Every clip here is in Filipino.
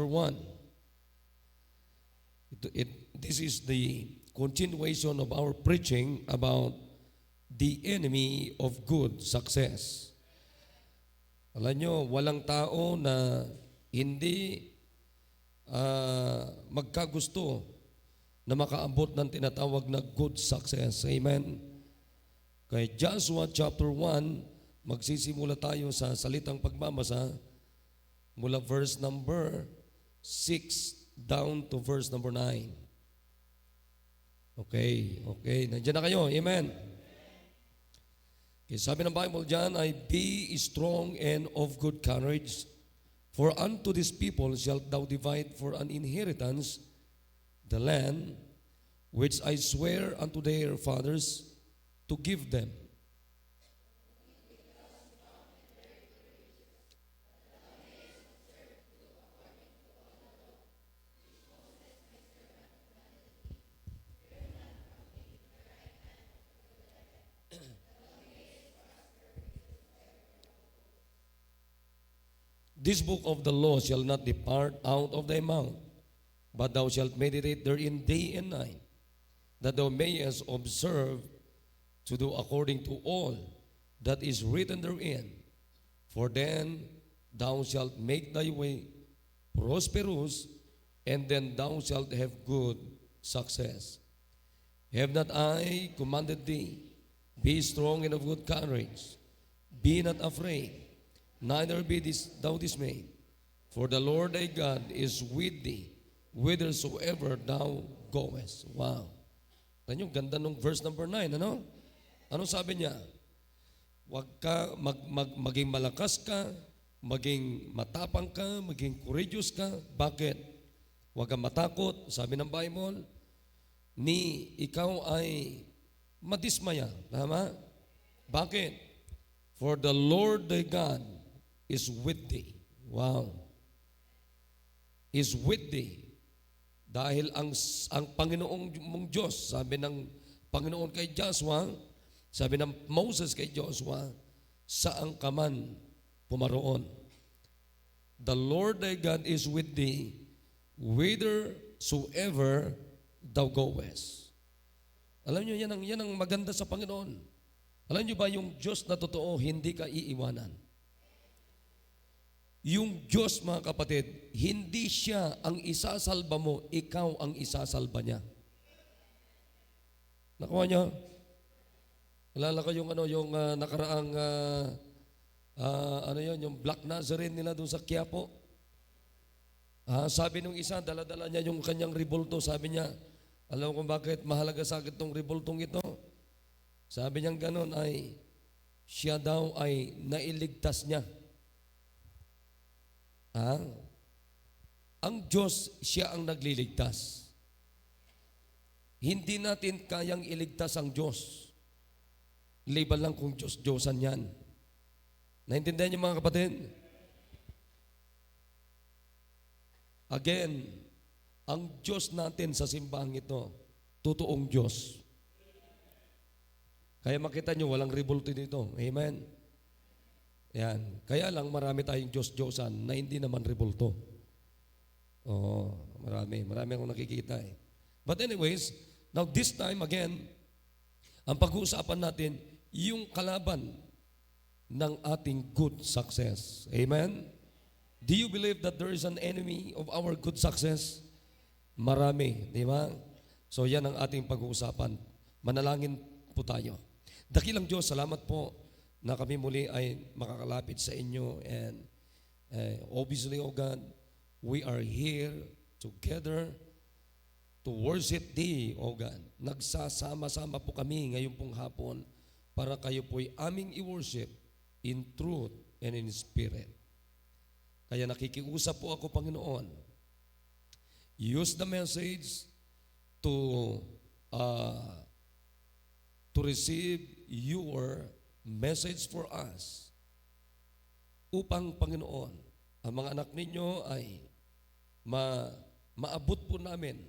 1. This is the continuation of our preaching about the enemy of good success. Alam nyo, walang tao na hindi magkagusto na makaabot ng tinatawag na good success. Amen? Kay Joshua chapter 1, magsisimula tayo sa salitang pagmamasa mula verse number 6 down to verse number 9. Okay. Nandiyan na kayo. Amen? Okay, sabi ng Bible dyan ay, be strong and of good courage, for unto this people shalt thou divide for an inheritance the land which I swear unto their fathers to give them. This book of the law shall not depart out of thy mouth, but thou shalt meditate therein day and night, that thou mayest observe to do according to all that is written therein. For then thou shalt make thy way prosperous, and then thou shalt have good success. Have not I commanded thee? Be strong and of good courage. Be not afraid, neither be thou dismayed. For the Lord thy God is with thee, whithersoever thou goest. Wow. Yan yung ganda ng verse number 9, ano? Anong sabi niya? Huwag ka, maging malakas ka, maging matapang ka, maging courageous ka. Bakit? Huwag kang matakot, sabi ng Bible, ni ikaw ay madismaya. Tama? Bakit? For the Lord thy God is with thee. Wow. Is with thee. Dahil ang Panginoong mong Diyos, sabi ng Panginoon kay Joshua, sabi ng Moses kay Joshua, saan ka man pumaroon. The Lord thy God is with thee, whithersoever thou goest. Alam nyo, yan ang maganda sa Panginoon. Alam nyo ba yung Diyos na totoo, hindi ka iiwanan? Yung Diyos, mga kapatid, hindi siya ang isasalba mo, ikaw ang isasalba niya. Nakuha niyo? Alala ko yung nakaraang yung Black Nazarene nila doon sa Quiapo. Sabi nung isa, dala-dala niya yung kanyang revolto. Sabi niya, alam mo kung bakit mahalaga sa akin itong revoltong ito? Sabi niya ganon ay, siya daw ay nailigtas niya. Ang Diyos, siya ang nagliligtas. Hindi natin kayang iligtas ang Diyos. Liban lang kung Diyos-Diyosan yan. Naintindihan niyo mga kapatid? Again, ang Diyos natin sa simbahang ito, totoong Diyos. Kaya makita niyo, walang revolt dito. Amen? Yan. Kaya lang marami tayong Diyos-Diyosan na hindi naman rebulto. Oo, marami. Marami akong nakikita eh. But anyways, now this time again, ang pag-uusapan natin, yung kalaban ng ating good success. Amen? Do you believe that there is an enemy of our good success? Marami, di ba? So yan ang ating pag-uusapan. Manalangin po tayo. Dakilang Diyos, salamat po na kami muli ay makakalapit sa inyo. And obviously, O God, we are here together to worship Thee, O God. Nagsasama-sama po kami ngayon pong hapon para kayo po'y aming i-worship in truth and in spirit. Kaya nakikiusap po ako, Panginoon. Use the message to receive your message for us upang, Panginoon, ang mga anak ninyo ay maabot po namin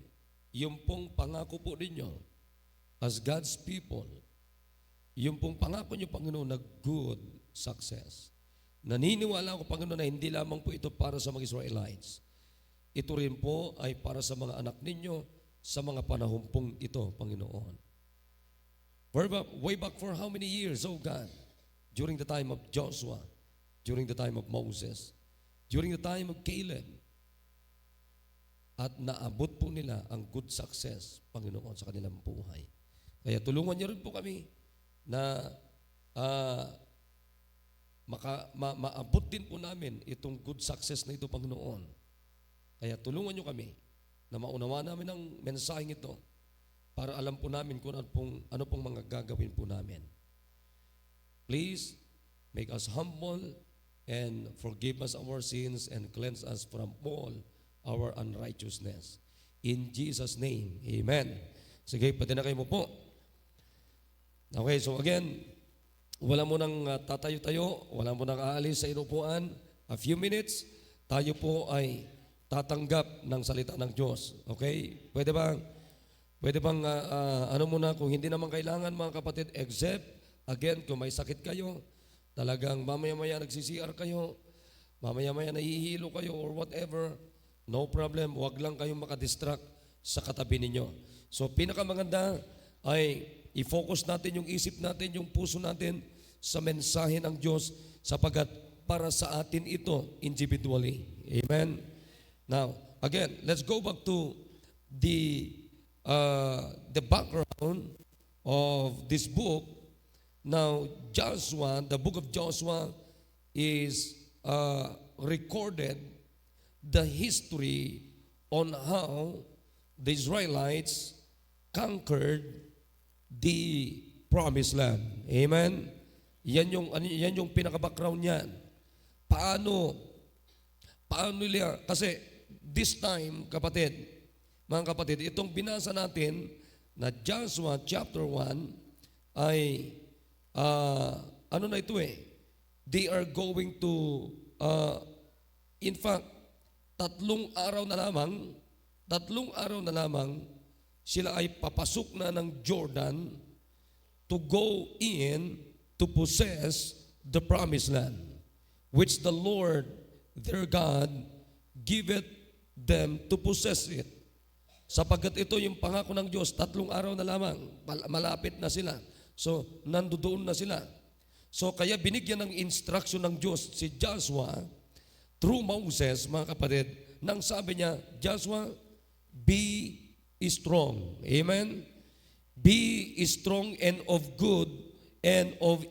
yung pong pangako po ninyo as God's people, yung pong pangako nyo, Panginoon, na good success. Naniniwala ako, Panginoon, na hindi lamang po ito para sa mga Israelites, ito rin po ay para sa mga anak ninyo sa mga panahon pong ito, Panginoon. Way back for how many years, oh God? During the time of Joshua, during the time of Moses, during the time of Caleb. At naabot po nila ang good success, Panginoon, sa kanilang buhay. Kaya tulungan niyo rin po kami na maabot din po namin itong good success na ito, Panginoon. Kaya tulungan niyo kami na maunawa namin ang mensaheng ito para alam po namin kung ano pong mga gagawin po namin. Please, make us humble and forgive us our sins and cleanse us from all our unrighteousness. In Jesus' name, amen. Sige, patinakay mo po. Okay, so again, wala mo nang tatayo-tayo, wala mo nang aalis sa inupuan. A few minutes, tayo po ay tatanggap ng salita ng Diyos. Okay? Pwede bang ano muna, kung hindi naman kailangan mga kapatid, except, again, kung may sakit kayo, talagang mamaya-maya nagsisiyar kayo, mamaya-maya nahihilo kayo or whatever, no problem, huwag lang kayong makadistract sa katabi ninyo. So, pinakamaganda ay i-focus natin yung isip natin, yung puso natin sa mensahe ng Diyos sapagat para sa atin ito individually. Amen? Now, again, let's go back to the background of this book. Now, Joshua, the book of Joshua is recorded the history on how the Israelites conquered the promised land. Amen? Yan yung pinaka-background niyan. Paano nila, kasi this time, mga kapatid, itong binasa natin na Joshua chapter 1 ay ano na ito they are going to in fact, tatlong araw na lamang sila ay papasok na ng Jordan to go in to possess the promised land, which the Lord their God giveth them to possess it. Sapagkat ito yung pangako ng Diyos, 3 araw na lamang, malapit na sila. So, nandoon na sila. So, kaya binigyan ng instruction ng Diyos si Joshua through Moses, mga kapatid, nang sabi niya, Joshua, be strong. Amen? Be strong and of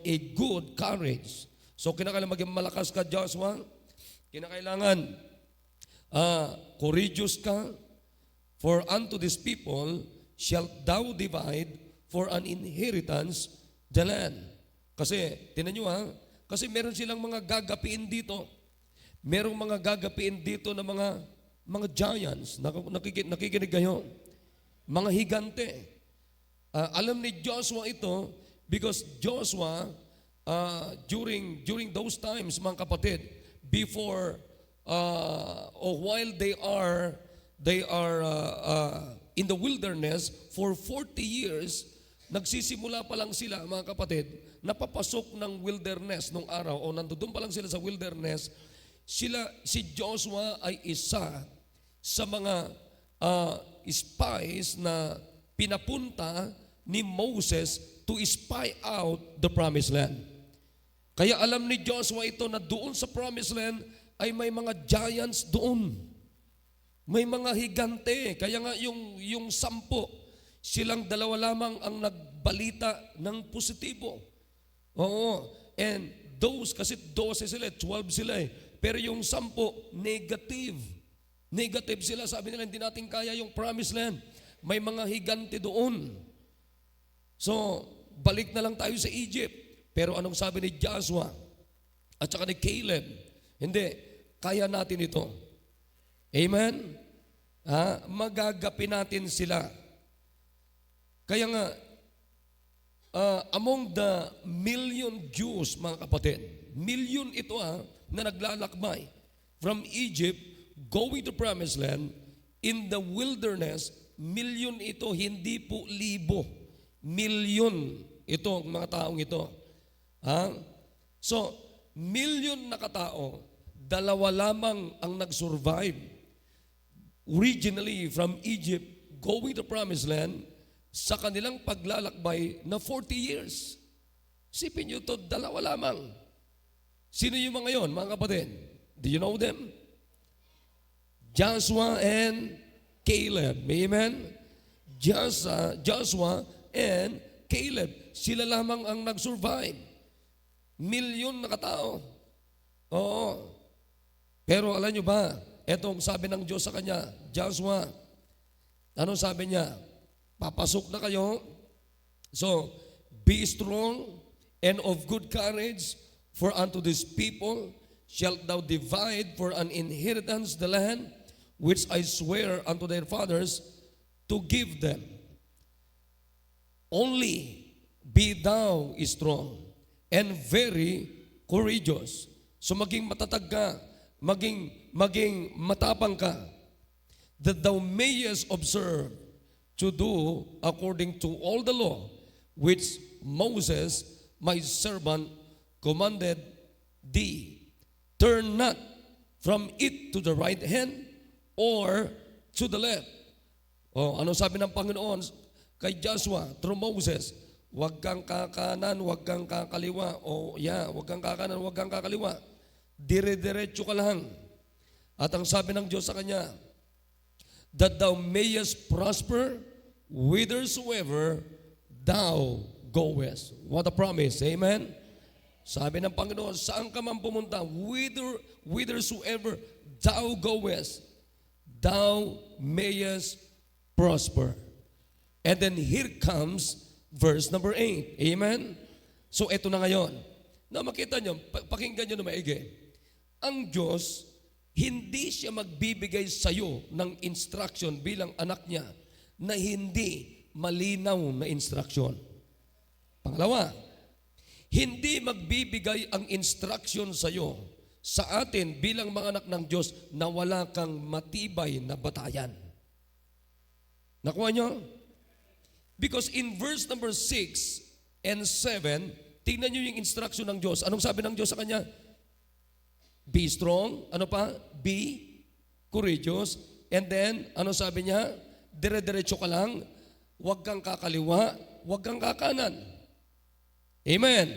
a good courage. So, kinakailangan maging malakas ka, Joshua. Kinakailangan courageous ka. For unto these people shalt thou divide for an inheritance the land. Kasi, tinan nyo kasi meron silang mga gagapiin dito. Merong mga gagapiin dito na mga giants. Nakikinig kayo? Mga higante. Alam ni Joshua ito because Joshua, during those times, mga kapatid, before or while they are in the wilderness for 40 years, nagsisimula pa lang sila, mga kapatid, napapasok ng wilderness nung araw o nandoon pa lang sila sa wilderness. Si Joshua ay isa sa mga spies na pinapunta ni Moses to spy out the promised land. Kaya alam ni Joshua ito na doon sa promised land ay may mga giants doon. May mga higante. Kaya nga yung 10, silang 2 lamang ang nagbalita ng positibo. Oo. And those, kasi 12 sila, 12 sila Pero yung 10, negative. Negative sila. Sabi nila, hindi natin kaya yung promised land. May mga higante doon. So, balik na lang tayo sa Egypt. Pero anong sabi ni Joshua at saka ni Caleb? Hindi, kaya natin ito. Amen? Magagapi natin sila. Kaya nga, among the million Jews, mga kapatid, million ito na naglalakbay from Egypt, going to promised land, in the wilderness, million ito, hindi po libo. Million ito, mga taong ito. So, million na katao, 2 lamang ang nag-survive. originally from Egypt going to Promised Land sa kanilang paglalakbay na 40 years. Sipin nyo to, dalawa lamang. Sino yung mga yon, mga kapatid? Do you know them? Joshua and Caleb. Amen? Joshua and Caleb. Sila lamang ang nag-survive. Milyon na katao. Oo. Pero alam nyo ba, etong sabi ng Diyos sa kanya, Joshua, ano sabi niya? Papasok na kayo. So, be strong and of good courage, for unto this people shalt thou divide for an inheritance the land which I swear unto their fathers to give them. Only be thou strong and very courageous. So maging matatag ka, maging matapang ka, that thou mayest observe to do according to all the law which Moses, my servant, commanded thee. Turn not from it to the right hand or to the left. Oh, ano sabi ng Panginoon kay Joshua through Moses? Huwag kang kakanan, huwag kang kakaliwa. Huwag kang kakanan, huwag kang kakaliwa. Dire-diretso ka lang. At ang sabi ng Diyos sa kanya, that thou mayest prosper whithersoever thou goest. What a promise. Amen? Sabi ng Panginoon, saan ka man pumunta, whithersoever thou goest, thou mayest prosper. And then here comes verse number 8. Amen? So ito na ngayon. Na makita nyo, pakinggan nyo na maigi. Ang Diyos, hindi siya magbibigay sa iyo ng instruction bilang anak niya na hindi malinaw na instruction. Pangalawa, hindi magbibigay ang instruction sa iyo, sa atin bilang mga anak ng Diyos na wala kang matibay na batayan. Nakuha nyo? Because in verse number 6 and 7, tingnan nyo yung instruction ng Diyos. Anong sabi ng Diyos sa kanya? Be strong. Ano pa? Be courageous. And then, ano sabi niya? Dire-diretso ka lang. Huwag kang kakaliwa. Huwag kang kakanan. Amen.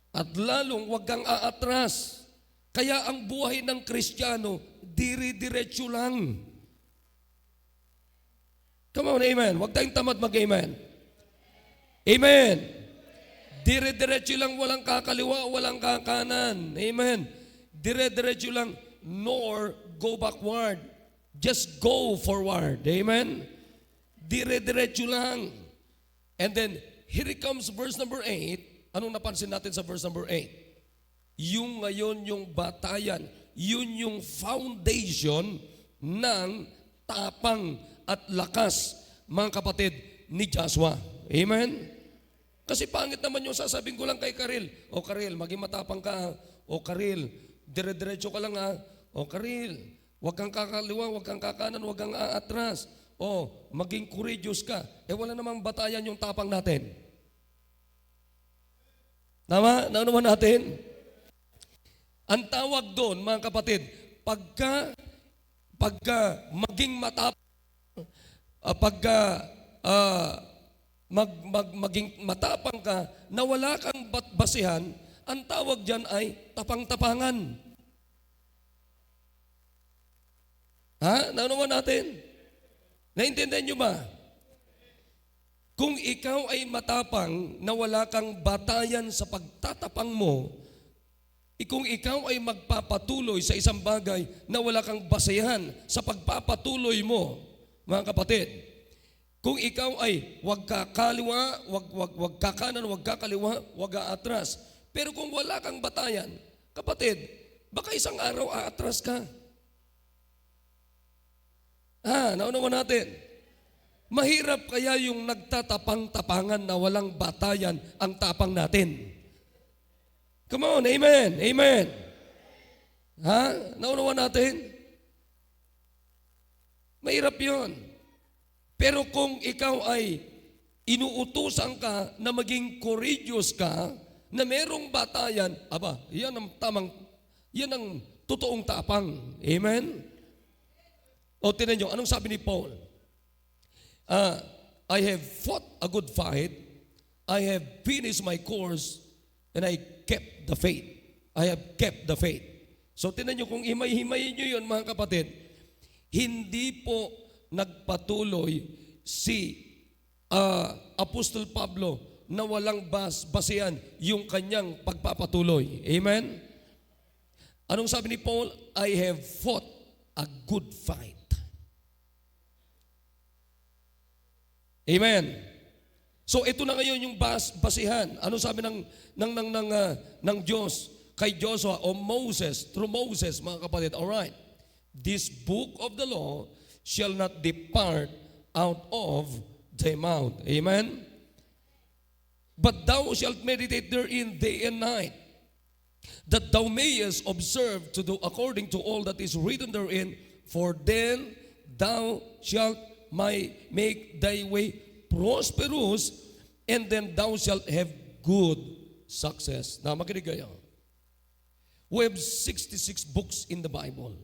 At lalong huwag kang aatras. Kaya ang buhay ng Kristiyano, dire-diretso lang. Come on, amen. Huwag tayong tamad mag-amen. Amen. Dire-diretso lang, walang kakaliwa, walang kakanan. Amen. Dire-diretso lang, nor go backward. Just go forward. Amen. Dire-diretso lang. And then, here comes verse number 8. Anong napansin natin sa verse number 8? Yung ngayon yung batayan, yun yung foundation ng tapang at lakas, mga kapatid, ni Joshua. Amen? Kasi pangit naman yung sasabihin ko lang kay Karil. O Karil, maging matapang ka. O Karil, dire-diretso ka lang ha. O Karil, huwag kang kakaliwa, huwag kang kakanan, huwag kang aatras. O, maging courageous ka. Wala namang batayan yung tapang natin. Tama? Naunawan natin? Ang tawag doon, mga kapatid, pagka maging matapang, maging matapang ka na wala kang basihan, ang tawag dyan ay tapang-tapangan. Ha? Naunawan natin? Naintindihan nyo ba? Kung ikaw ay matapang na wala kang batayan sa pagtatapang mo, kung ikaw ay magpapatuloy sa isang bagay na wala kang basehan sa pagpapatuloy mo, mga kapatid, kung ikaw ay wag kakaliwa, wag kakanan, wag kakaliwa, wag aatras. Pero kung wala kang batayan, kapatid, baka isang araw aatras ka. Naunawan natin. Mahirap kaya yung nagtatapang-tapangan na walang batayan ang tapang natin. Come on, amen, amen. Naunawan natin? Mahirap yun. Pero kung ikaw ay inuutusan ka na maging courageous ka, na merong batayan, yan ang totoong tapang. Amen? O tinan nyo, anong sabi ni Paul? I have fought a good fight, I have finished my course, and I kept the faith. I have kept the faith. So tinan nyo, kung himay-himayin nyo yun mga kapatid, hindi po nagpatuloy si Apostol Pablo na walang basihan yung kanyang pagpapatuloy. Amen? Anong sabi ni Paul? I have fought a good fight. Amen. So ito na ngayon yung basihan. Ano sabi ng Diyos kay Joshua o Moses, through Moses, mga kapatid? All right. This book of the law shall not depart out of thy mouth. Amen. But thou shalt meditate therein day and night, that thou mayest observe to do according to all that is written therein, for then thou shalt make thy way prosperous, and then thou shalt have good success. Now, makinig kayo. We have 66 books in the Bible.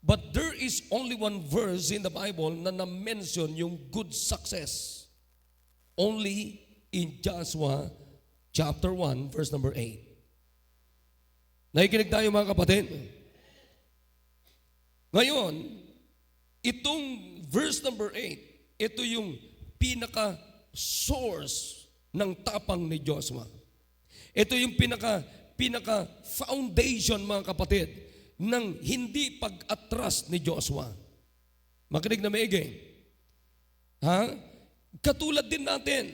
But there is only one verse in the Bible na na-mention yung good success. Only in Joshua chapter 1, verse number 8. Nakikinig tayo mga kapatid. Ngayon, itong verse number 8, ito yung pinaka-source ng tapang ni Joshua. Ito yung pinaka-foundation mga kapatid ng hindi pag-atras ni Joshua. Makinig na maigi. Katulad din natin.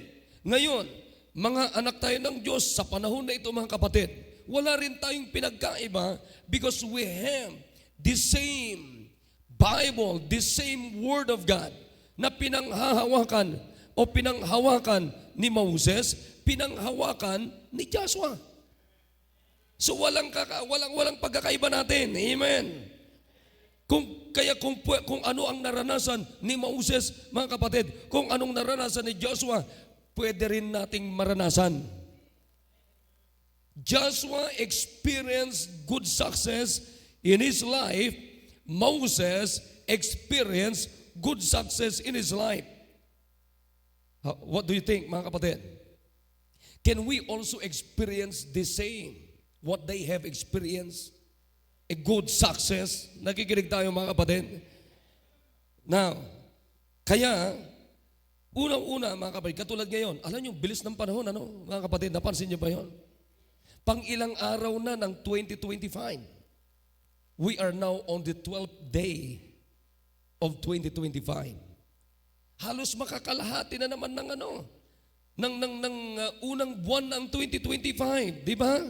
Ngayon, mga anak tayo ng Diyos sa panahon na ito mga kapatid, wala rin tayong pinagkaiba because we have the same Bible, the same Word of God na pinanghahawakan o pinanghawakan ni Moses, pinanghawakan ni Joshua. So walang pagkakaiba natin. Amen. Kung ano ang naranasan ni Moses, mga kapatid, kung anong naranasan ni Joshua, pwede rin nating maranasan. Joshua experienced good success in his life. Moses experienced good success in his life. What do you think, mga kapatid? Can we also experience the same? What they have experienced, a good success. Nakikinig tayo mga kapatid. Now, kaya, unang-una mga kapatid, katulad ngayon, alam nyo, bilis ng panahon, ano, mga kapatid, napansin nyo ba yun? Pang ilang araw na ng 2025. We are now on the 12th day of 2025. Halos makakalahati na naman ng unang buwan ng 2025, di ba?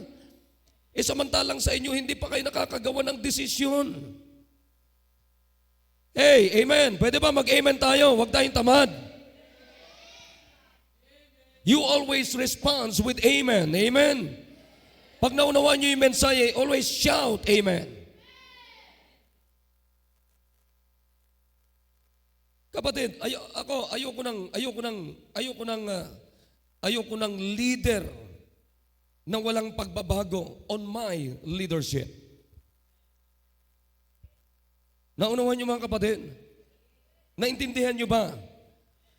Samantalang sa inyo, hindi pa kayo nakakagawa ng desisyon. Hey, amen. Pwede ba mag-amen tayo? Huwag tayong tamad. You always respond with amen. Amen. Pag naunawaan nyo yung mensahe, always shout amen. Kapatid, ayoko ng leader na walang pagbabago on my leadership. Naunawan niyo mga kapatid? Naintindihan niyo ba?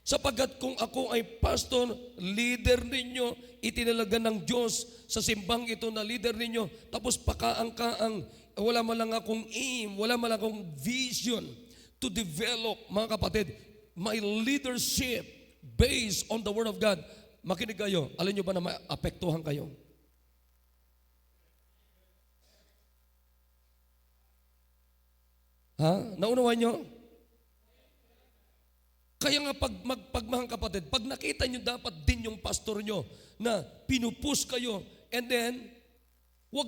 Sapagkat kung ako ay pastor, leader ninyo, itinalaga ng Diyos sa simbang ito na leader ninyo, tapos pakaang-kaang, wala man lang akong aim, wala man lang akong vision to develop, mga kapatid, my leadership based on the Word of God. Makinig kayo, alam niyo ba na maapektuhan kayo? Naunawan nyo? Kaya nga pag mga kapatid, pag nakita nyo dapat din yung pastor nyo na pinupush kayo, and then, wag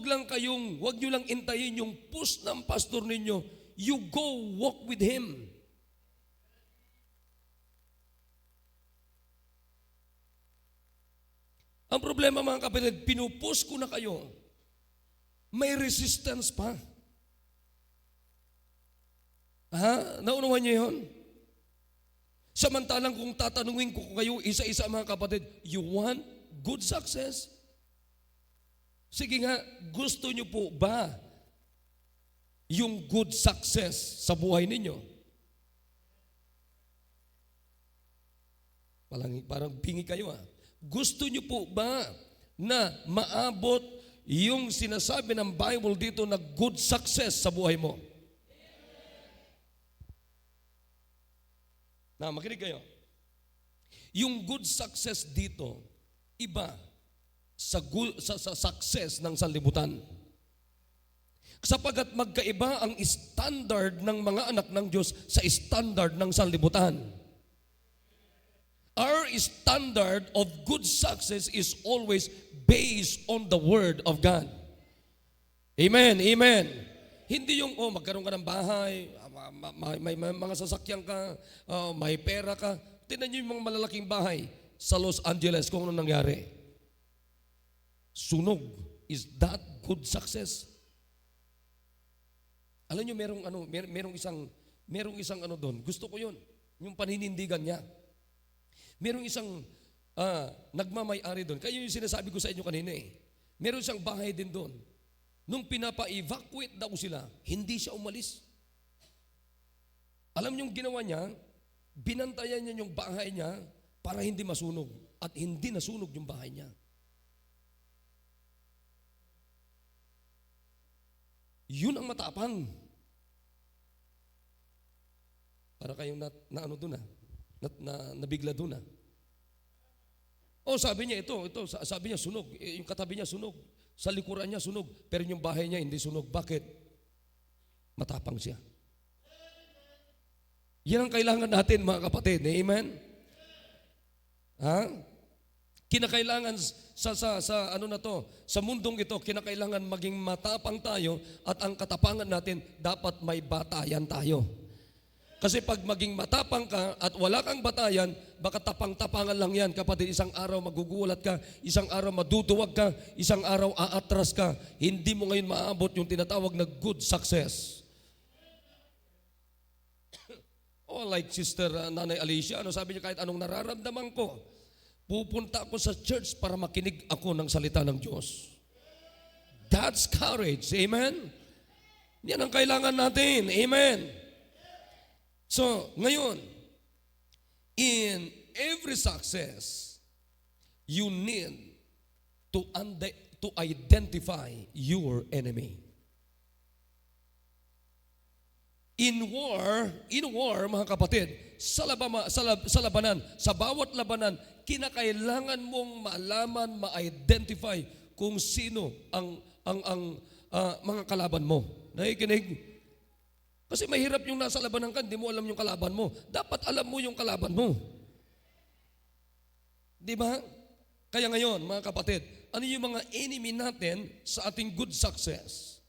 nyo lang intayin yung push ng pastor ninyo, you go walk with him. Ang problema mga kapatid, pinupush ko na kayo, may resistance pa. Naunawan niyo yun? Samantalang kung tatanungin ko kayo isa-isa mga kapatid, you want good success? Sige nga, gusto niyo po ba yung good success sa buhay ninyo. Parang bingi kayo. Gusto niyo po ba na maabot yung sinasabi ng Bible dito na good success sa buhay mo? Na makinig kayo. Yung good success dito, iba sa success ng sanlibutan. Sapagat magkaiba ang standard ng mga anak ng Diyos sa standard ng sanlibutan. Our standard of good success is always based on the Word of God. Amen, amen. Hindi yung, magkaroon ka ng bahay, may mga sasakyan ka, may pera ka. Tingnan niyo yung mga malalaking bahay sa Los Angeles kung ano nangyari. Sunog. Is that good success? Alam niyo merong isang ano doon. Gusto ko 'yun. Yung paninindigan niya. Merong isang nagmamay-ari doon. Kaya yung sinasabi ko sa inyo kanina Meron siyang bahay din doon. Nung pinapa-evacuate daw sila, hindi siya umalis. Alam niyo yung ginawa niya? Binantayan niya yung bahay niya para hindi masunog. At hindi nasunog yung bahay niya. Yun ang matapang. Para kayong nabigla doon sabi niya sabi niya sunog. Yung katabi niya sunog. Sa likuran niya sunog. Pero yung bahay niya hindi sunog. Bakit? Matapang siya. Yan ang kailangan natin mga kapatid. Amen? Kinakailangan sa mundong ito, kinakailangan maging matapang tayo at ang katapangan natin dapat may batayan tayo. Kasi pag maging matapang ka at wala kang batayan, baka tapang-tapangan lang yan. Kapatid, isang araw magugulat ka, isang araw maduduwag ka, isang araw aatras ka. Hindi mo ngayon maaabot yung tinatawag na good success. Like Sister Nanay Alicia, sabi niya, kahit anong nararamdaman ko, pupunta ako sa church para makinig ako ng salita ng Diyos. That's courage. Amen? Yan ang kailangan natin. Amen? So, ngayon, in every success, you need to identify your enemy. In war, mga kapatid, sa labanan, sa bawat labanan, kinakailangan mong malaman, ma-identify kung sino ang mga kalaban mo. Nakikinig? Kasi mahirap yung nasa labanan ka, hindi mo alam yung kalaban mo. Dapat alam mo yung kalaban mo. Di ba? Kaya ngayon, mga kapatid, ano yung mga enemy natin sa ating good success?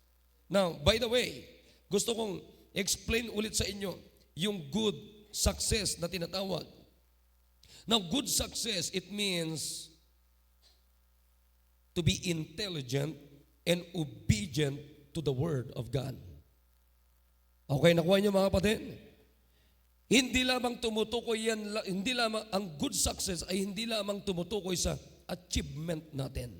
Now, by the way, gusto kong explain ulit sa inyo yung good success na tinatawag. Now, good success, it means to be intelligent and obedient to the Word of God. Okay, nakuha niyo mga kapatid? Hindi lamang tumutukoy yan, hindi lamang, ang good success ay hindi lamang tumutukoy sa achievement natin.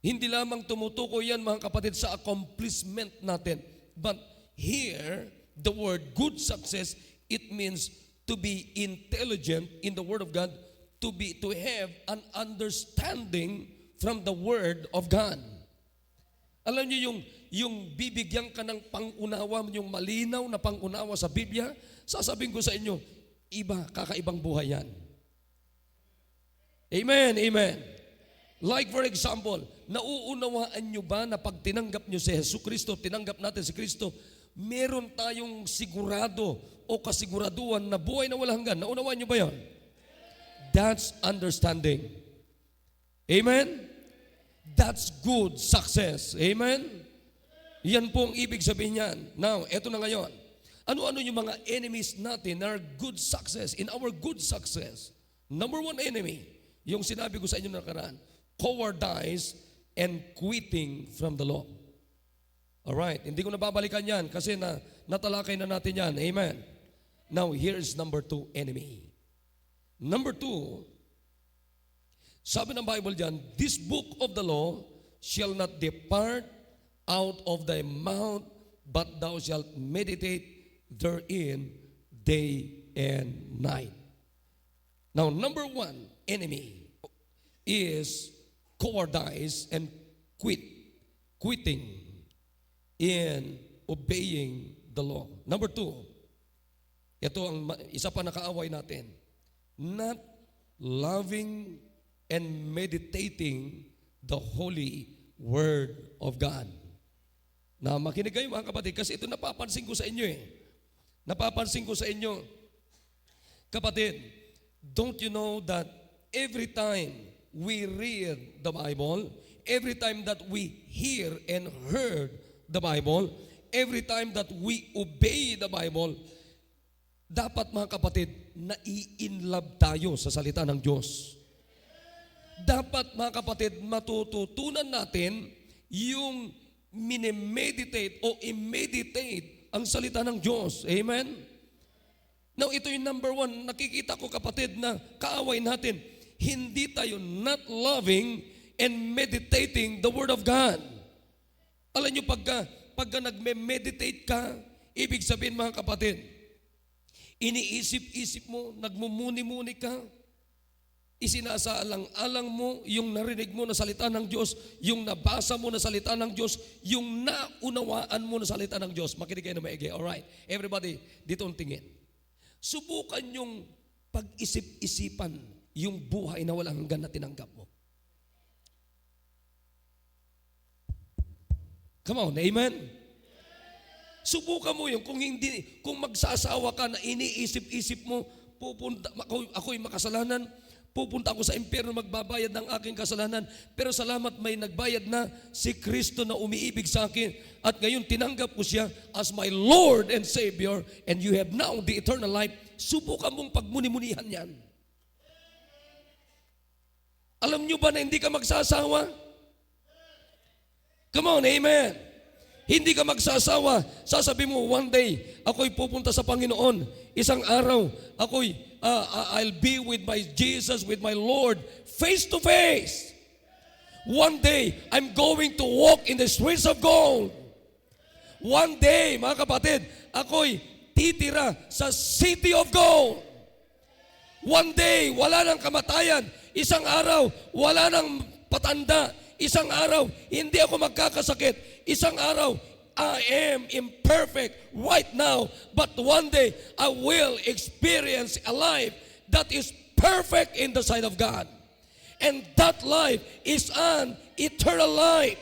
Hindi lamang tumutukoy yan mga kapatid sa accomplishment natin. But here, the word good success, it means to be intelligent in the Word of God, to have an understanding from the Word of God. Alam niyo yung bibigyan ka ng pangunawa, yung malinaw na pangunawa sa Biblia, sasabihin ko sa inyo, kakaibang buhay yan. Amen, amen. Like for example, nauunawaan nyo ba na pag tinanggap nyo si Jesu Kristo, tinanggap natin si Kristo, meron tayong sigurado o kasiguraduhan na buhay na walang hanggan. Naunawaan nyo ba yan? That's understanding. Amen? That's good success. Amen? Yan po ang ibig sabihin niyan. Now, eto na ngayon. Ano-ano yung mga enemies natin na good success? In our good success, number one enemy, yung sinabi ko sa inyo nakaraan, cowardice and quitting from the law. Alright, hindi ko nababalikan yan kasi natalakay na natin yan. Amen. Now, here's number two enemy. Number two, sabi ng Bible dyan, this book of the law shall not depart out of thy mouth, but thou shalt meditate therein day and night. Now, number one enemy is cowardice and quitting in obeying the law. Number two, ito ang isa pa na kaaway natin, not loving and meditating the holy word of God. Na makinig kayo mga kapatid, kasi ito napapansin ko sa inyo Napapansin ko sa inyo, kapatid, don't you know that every time we read the Bible, every time that we hear and heard the Bible, every time that we obey the Bible, dapat mga kapatid, nai-inlove tayo sa salita ng Diyos. Dapat mga kapatid, matututunan natin yung minimeditate o immeditate ang salita ng Diyos. Amen? Now, ito yung number one. Nakikita ko kapatid na kaaway natin. Hindi tayo not loving and meditating the Word of God. Alam nyo, pagka nagme-meditate ka, ibig sabihin mga kapatid, iniisip-isip mo, nagmumuni-muni ka, isinasaalang-alang mo yung narinig mo na salita ng Diyos, yung nabasa mo na salita ng Diyos, yung naunawaan mo na salita ng Diyos. Makinig kayo na maigi. Alright, everybody, dito ang tingin. Subukan yung pag-isip-isipan yung buhay na walang hanggan na tinanggap mo. Come on, amen? Subukan mo yun. Kung magsasawa ka na iniisip-isip mo, ako'y makasalanan, pupunta ako sa impyerno, magbabayad ng aking kasalanan. Pero salamat, may nagbayad na si Kristo na umiibig sa akin. At ngayon, tinanggap ko siya as my Lord and Savior, and you have now the eternal life. Subukan mong pagmuni-munihan yan. Alam nyo ba na hindi ka magsasawa? Come on, amen. Hindi ka magsasawa. Sasabi mo, one day, ako'y pupunta sa Panginoon. Isang araw, I'll be with my Jesus, with my Lord, face to face. One day, I'm going to walk in the streets of gold. One day, mga kapatid, ako'y titira sa city of gold. One day, wala nang kamatayan. Isang araw, wala nang patanda. Isang araw, hindi ako magkakasakit. Isang araw, I am imperfect right now, but one day, I will experience a life that is perfect in the sight of God. And that life is an eternal life.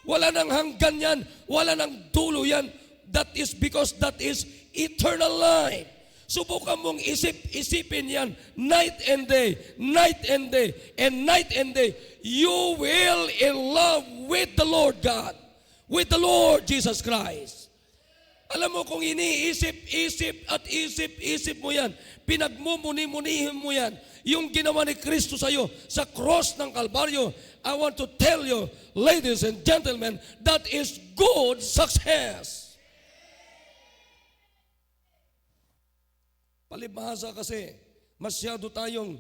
Wala nang hanggan yan, wala nang dulo yan. That is because that is eternal life. Subukan mong isipin yan night and day, night and day, and night and day. You will in love with the Lord God, with the Lord Jesus Christ. Alam mo, kung iniisip-isip at isip-isip mo yan, pinagmumuni-munihin mo yan, yung ginawa ni Kristo sa'yo sa cross ng Kalbaryo, I want to tell you, ladies and gentlemen, that is good success. Palibhasa kasi, masyado tayong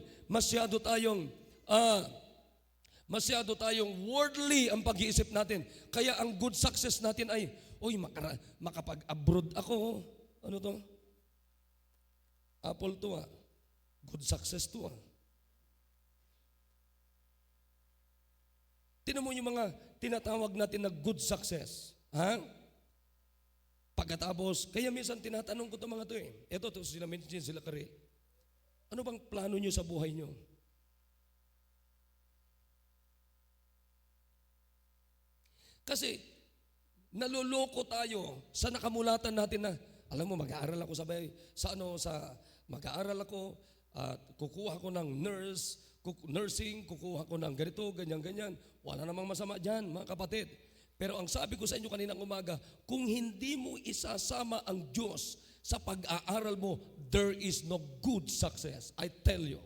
worldly ang pag-iisip natin. Kaya ang good success natin ay, makapag-abroad ako. Ano to? Apple to Good success to Tinan mo yung mga tinatawag natin na good success. Ha? Pagkatapos, kaya minsan tinatanong ko itong mga to Ito sila mention, sila Kari. Ano bang plano nyo sa buhay nyo? Kasi naluloko tayo sa nakamulatan natin na, alam mo, mag-aaral ako mag-aaral ako at kukuha ko ng nursing, kukuha ko ng ganito, ganyan. Wala namang masama dyan, mga kapatid. Pero ang sabi ko sa inyo kaninang umaga, kung hindi mo isasama ang Diyos sa pag-aaral mo, there is no good success. I tell you.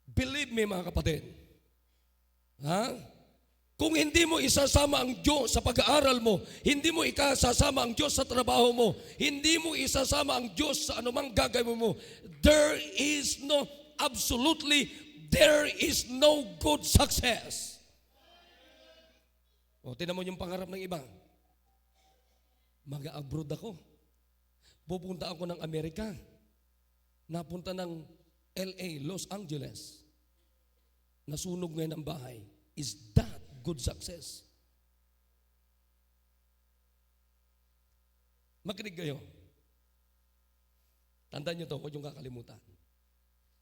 Believe me, mga kapatid. Ha? Kung hindi mo isasama ang Diyos sa pag-aaral mo, hindi mo isasama ang Diyos sa trabaho mo, hindi mo isasama ang Diyos sa anumang gagawin mo, there is no good success. O, tinan mo yung pangarap ng iba. Mag-abroad ako. Pupunta ako ng Amerika. Napunta ng LA, Los Angeles. Nasunog ngayon ang bahay. Is that good success? Makinig kayo. Tandaan nyo to, huwag yung kakalimutan.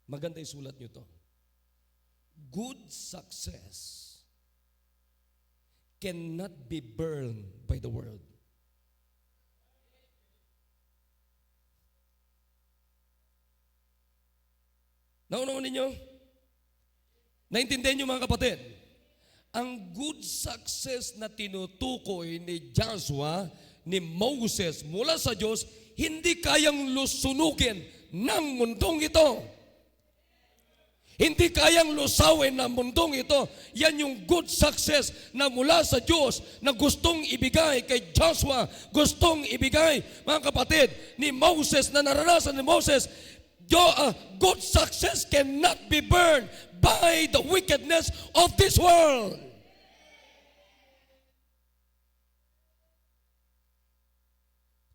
Maganda yung sulat nyo to. Good success cannot be burned by the world. Naunaon ninyo? Naintindihan nyo mga kapatid? Ang good success na tinutukoy ni Joshua, ni Moses mula sa Diyos, hindi kayang lusunugin ng mundong ito. Hindi kayang lusawin ng mundong ito. Yan yung good success na mula sa Diyos na gustong ibigay kay Joshua, gustong ibigay, mga kapatid, ni Moses, na naranasan ni Moses. Good success cannot be burned by the wickedness of this world.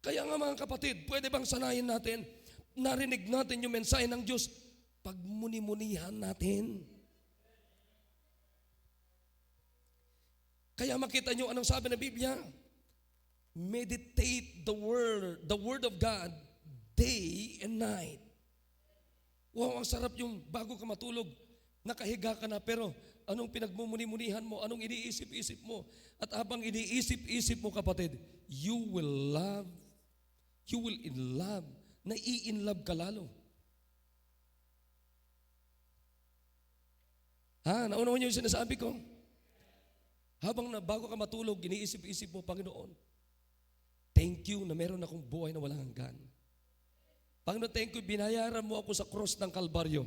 Kaya nga mga kapatid, pwede bang sanayin natin, narinig natin yung mensahe ng Diyos, pagmuni-munihan natin. Kaya makita nyo anong sabi ng Biblia? Meditate the word of God, day and night. Wow, ang sarap yung bago ka matulog, nakahiga ka na, pero anong pinagmumuni-munihan mo, anong iniisip-isip mo. At habang iniisip-isip mo kapatid, you will in love, nai-in-love ka lalo. Ha, naunawan niyo yung sinasabi ko? Habang bago ka matulog, iniisip-isip mo, Panginoon, thank you na meron akong buhay na walang hanggan. Panginoon, thank you, binayaran mo ako sa cross ng Kalbaryo.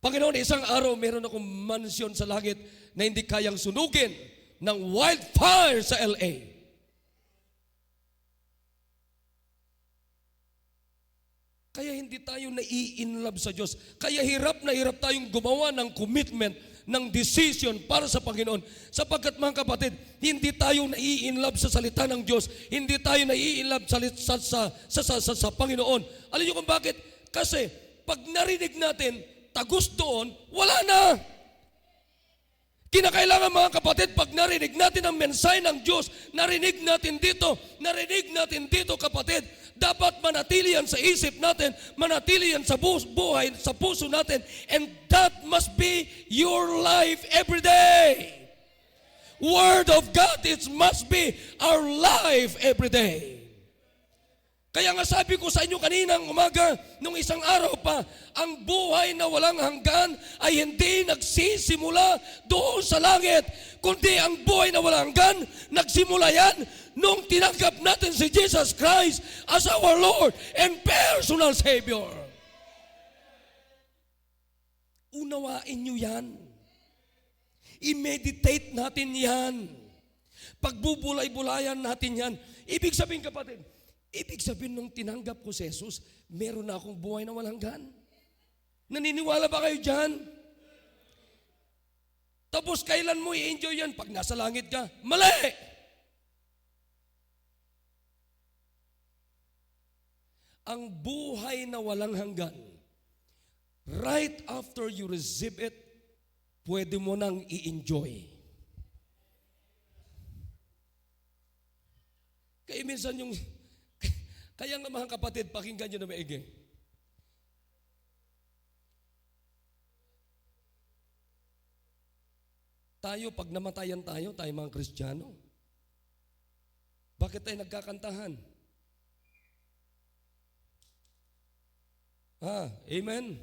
Panginoon, isang araw meron akong mansyon sa langit na hindi kayang sunugin ng wildfire sa LA. Kaya hindi tayo nai-inlove sa Diyos. Kaya hirap na hirap tayong gumawa ng commitment, ng decision para sa Panginoon. Sapagkat mga kapatid, hindi tayo nai-inlove sa salita ng Diyos. Hindi tayo nai-inlove sa Panginoon. Alam niyo kung bakit? Kasi pag narinig natin, tagus doon, wala na. Kinakailangan mga kapatid, pag narinig natin ang mensahe ng Diyos, narinig natin dito kapatid, dapat manatili yan sa isip natin, manatili yan sa buhay, sa puso natin, and that must be your life every day. Word of God, it must be our life every day. Kaya nga sabi ko sa inyo kaninang umaga, nung isang araw pa, ang buhay na walang hanggan ay hindi nagsisimula doon sa langit, kundi ang buhay na walang hanggan, nagsimula yan nung tinanggap natin si Jesus Christ as our Lord and personal Savior. Unawain nyo yan. I-meditate natin yan. Pagbubulay-bulayan natin yan. Ibig sabihin kapatid, nung tinanggap ko si Jesus, meron na akong buhay na walang hanggan. Naniniwala ba kayo dyan? Tapos kailan mo i-enjoy yan? Pag nasa langit ka? Mali! Ang buhay na walang hanggan, right after you receive it, pwede mo nang i-enjoy. Kaya minsan kaya nga mga kapatid, pakinggan nyo na maigi. Tayo, pag namatayan tayo mga Kristiyano, bakit tayo nagkakantahan? Amen?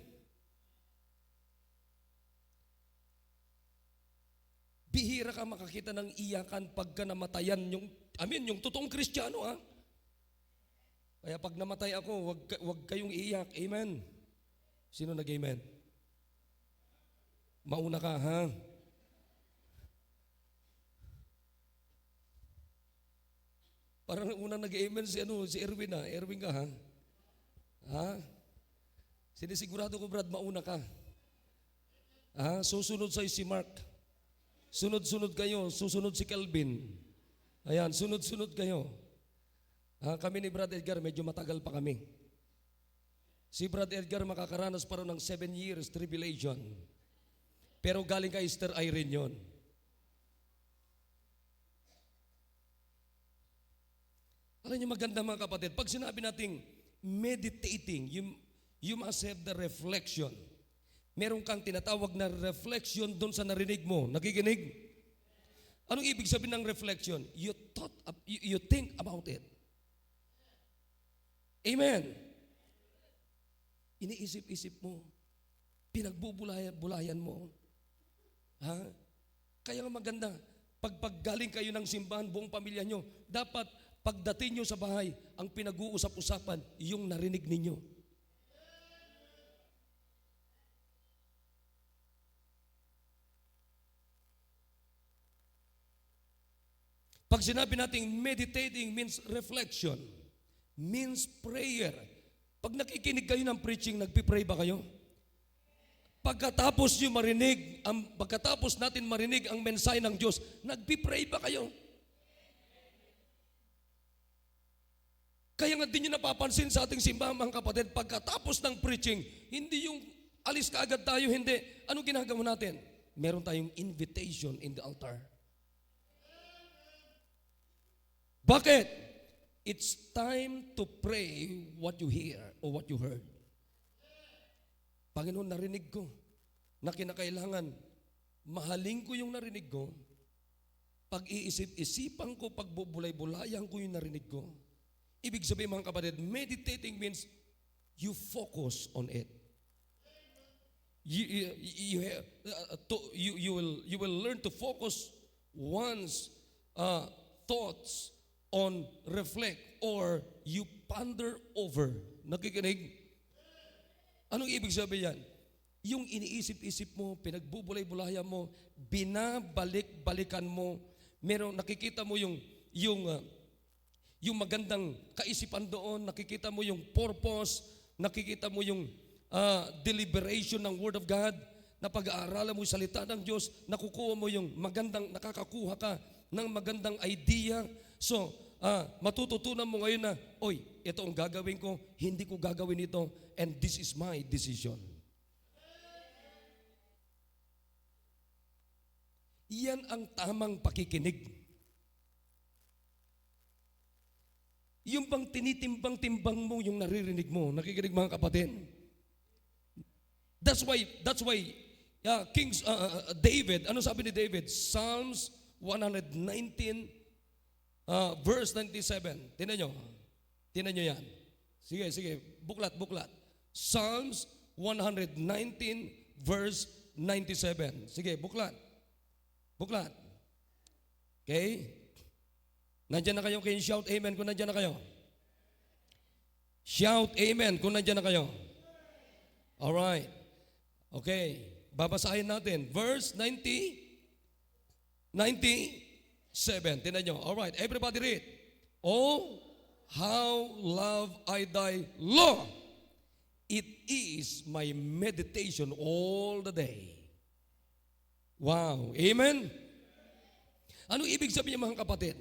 Bihira ka makakita ng iyakan pagka namatayan yung totoong Kristiyano, Kaya pag namatay ako, wag kayong iiyak. Amen? Sino nag-amen? Mauna ka, ha? Parang unang nag-amen si Erwin, ha? Erwin ka, ha? Ha? Sinisigurado ko, Brad, mauna ka. Susunod sa'yo si Mark. Sunod-sunod kayo, susunod si Kelvin. Ayan, sunod-sunod kayo. Kami ni Brad Edgar, medyo matagal pa kami. Si Brad Edgar makakaranas pa rin ng 7 years tribulation. Pero galing kay Esther Irene yon. Alam niyo maganda mga kapatid, pag sinabi nating meditating, you must have the reflection. Meron kang tinatawag na reflection doon sa narinig mo. Nakikinig? Anong ibig sabihin ng reflection? You think about it. Amen. Iniisip-isip mo. Pinagbubulayan mo. Ha? Kaya maganda, paggaling kayo ng simbahan, buong pamilya nyo, dapat pagdating nyo sa bahay, ang pinag-uusap-usapan, yung narinig ninyo. Pag sinabi natin meditating means reflection, means prayer. Pag nakikinig kayo ng preaching, nagpipray ba kayo? Pagkatapos natin marinig ang mensahe ng Diyos, nagpipray ba kayo? Kaya nga din nyo napapansin sa ating simbahan mga kapatid, pagkatapos ng preaching, hindi yung alis ka agad tayo, hindi. Anong ginagawa natin? Meron tayong invitation in the altar. Bakit? It's time to pray what you hear or what you heard. Panginoon, narinig ko na kinakailangan mahalin ko yung narinig ko, pag-iisip-isipan ko, pagbubulay-bulayan ko yung narinig ko. Ibig sabihin mga kapatid, meditating means you focus on it. You will learn to focus one's thoughts on reflect or you ponder over. Nakikinig? Anong ibig sabihin yan? Yung iniisip-isip mo, pinagbubulay-bulayan mo, binabalik-balikan mo, nakikita mo yung magandang kaisipan doon, nakikita mo yung purpose, nakikita mo yung deliberation ng Word of God, na pag-aaralan mo yung salita ng Diyos, nakukuha mo yung nakakakuha ka ng magandang idea. So, matututunan mo ngayon na, ito ang gagawin ko, hindi ko gagawin ito, and this is my decision. Yan ang tamang pakikinig. Yung bang tinitimbang-timbang mo yung naririnig mo, nakikinig mga kapatid. That's why King David, ano sabi ni David? Psalms 119 verse 97. Tingnan nyo yan. Sige, buklat. Psalms 119 verse 97. Sige, buklat. Okay? Nandiyan na kayo, can you shout amen kung nandiyan na kayo? Shout amen kung nandiyan na kayo. Alright. Okay. Babasahin natin. Verse 97. Tingnan nyo. Alright. Everybody read. Oh, how love I thy law. It is my meditation all the day. Wow. Amen? Ano ibig sabihin mga kapatid?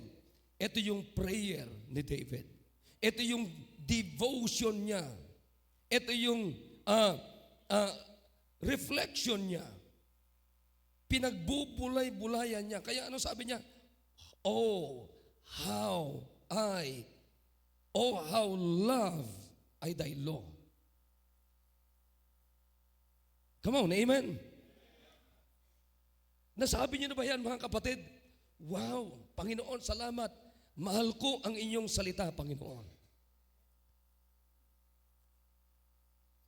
Ito yung prayer ni David. Ito yung devotion niya. Ito yung reflection niya. Pinagbubulay-bulayan niya. Kaya ano sabi niya? Oh, how love I thy law. Come on, amen? Nasabi niyo na ba yan mga kapatid? Wow, Panginoon, salamat. Mahal ko ang inyong salita, Panginoon.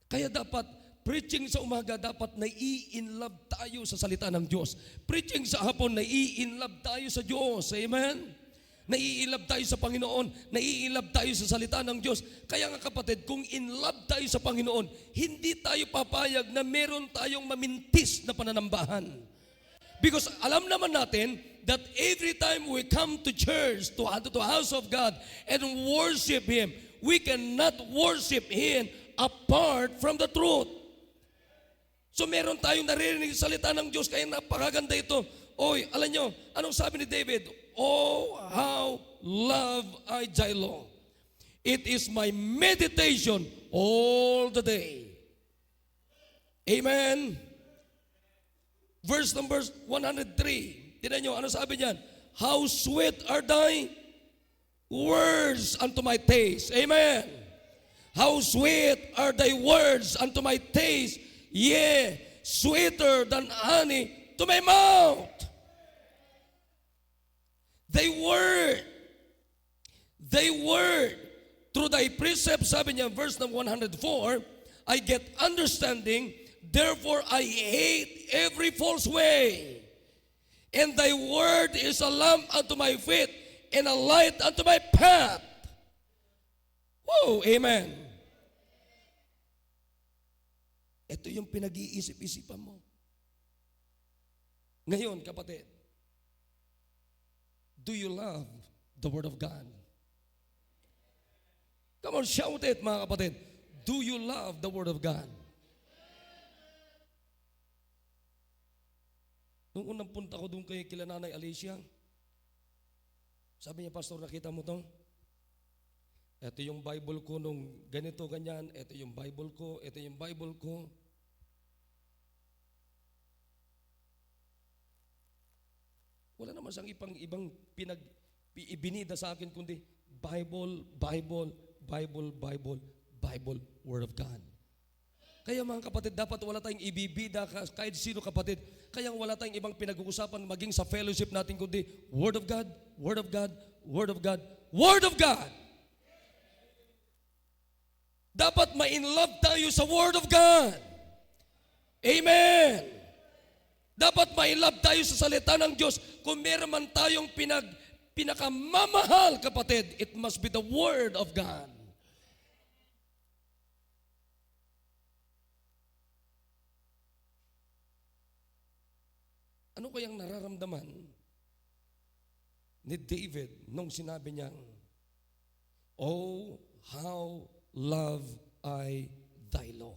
Kaya dapat, preaching sa umaga, dapat nai-in-love tayo sa salita ng Diyos. Preaching sa hapon, nai-in-love tayo sa Diyos. Amen? Nai-in-love tayo sa Panginoon. Nai-in-love tayo sa salita ng Diyos. Kaya nga kapatid, kung in-love tayo sa Panginoon, hindi tayo papayag na meron tayong mamintis na pananambahan. Because alam naman natin that every time we come to church, to house of God, and worship Him, we cannot worship Him apart from the truth. So meron tayong naririnig sa salita ng Diyos, kaya napakaganda ito. Oy, alam nyo, anong sabi ni David? Oh, how love I thy law. It is my meditation all the day. Amen. Verse number 103. Tignan nyo, ano sabi niyan? How sweet are thy words unto my taste. Amen. How sweet are thy words unto my taste. Yea, sweeter than honey to my mouth. Thy word, through thy precepts, sabi niya, verse number 104, I get understanding, therefore I hate every false way. And thy word is a lamp unto my feet and a light unto my path. Whoa, amen. Ito yung pinag-iisip-isipan mo. Ngayon, kapatid, do you love the Word of God? Come on, shout it, mga kapatid. Do you love the Word of God? Nung unang punta ko doon kila Nanay Alicia, sabi niya, Pastor, nakita mo to? Ito yung Bible ko nung ganito, ganyan. Ito yung Bible ko, ito yung Bible ko. Wala naman siyang ibang ibinida sa akin, kundi Bible, Bible, Bible, Bible, Bible, Word of God. Kaya mga kapatid, dapat wala tayong ibibida kahit sino kapatid. Kaya wala tayong ibang pinag-uusapan maging sa fellowship natin kundi Word of God, Word of God, Word of God, Word of God. Dapat ma-in love tayo sa Word of God. Amen. Dapat ma-in love tayo sa salita ng Diyos. Kung meron man tayong pinakamamahal, kapatid, it must be the Word of God. Ano kayang nararamdaman ni David nung sinabi niyang, oh, how love I thy law.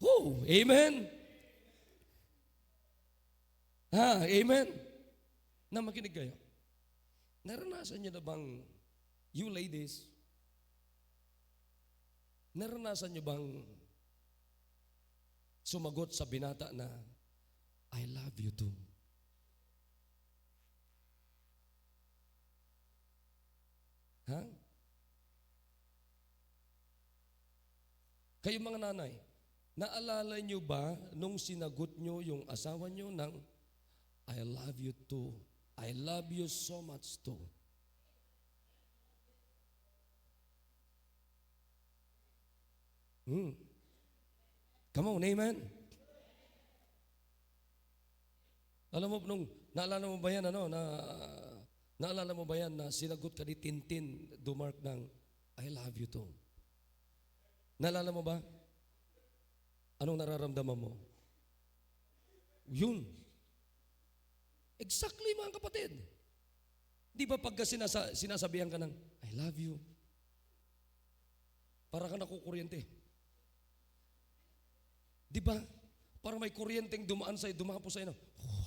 Oh, amen. Amen. Na makinig kayo. Naranasan niyo na bang, you ladies, naranasan niyo bang sumagot sa binata na, I love you too? Kayo mga nanay, naalala niyo ba nung sinagot niyo yung asawa niyo ng I love you too. I love you so much too. Come on, amen. Alam mo, naalala mo ba yan, naalala mo ba yan na sinagot ka ni Tintin Dumark ng I love you too? Naalala mo ba? Anong nararamdaman mo? Yun. Exactly, mga kapatid. Di ba pagka sinasabihan ka ng I love you, para ka nakukuryente. Di ba? Para may kuryenteng dumaan sa'yo, dumapo sa'yo na, wow.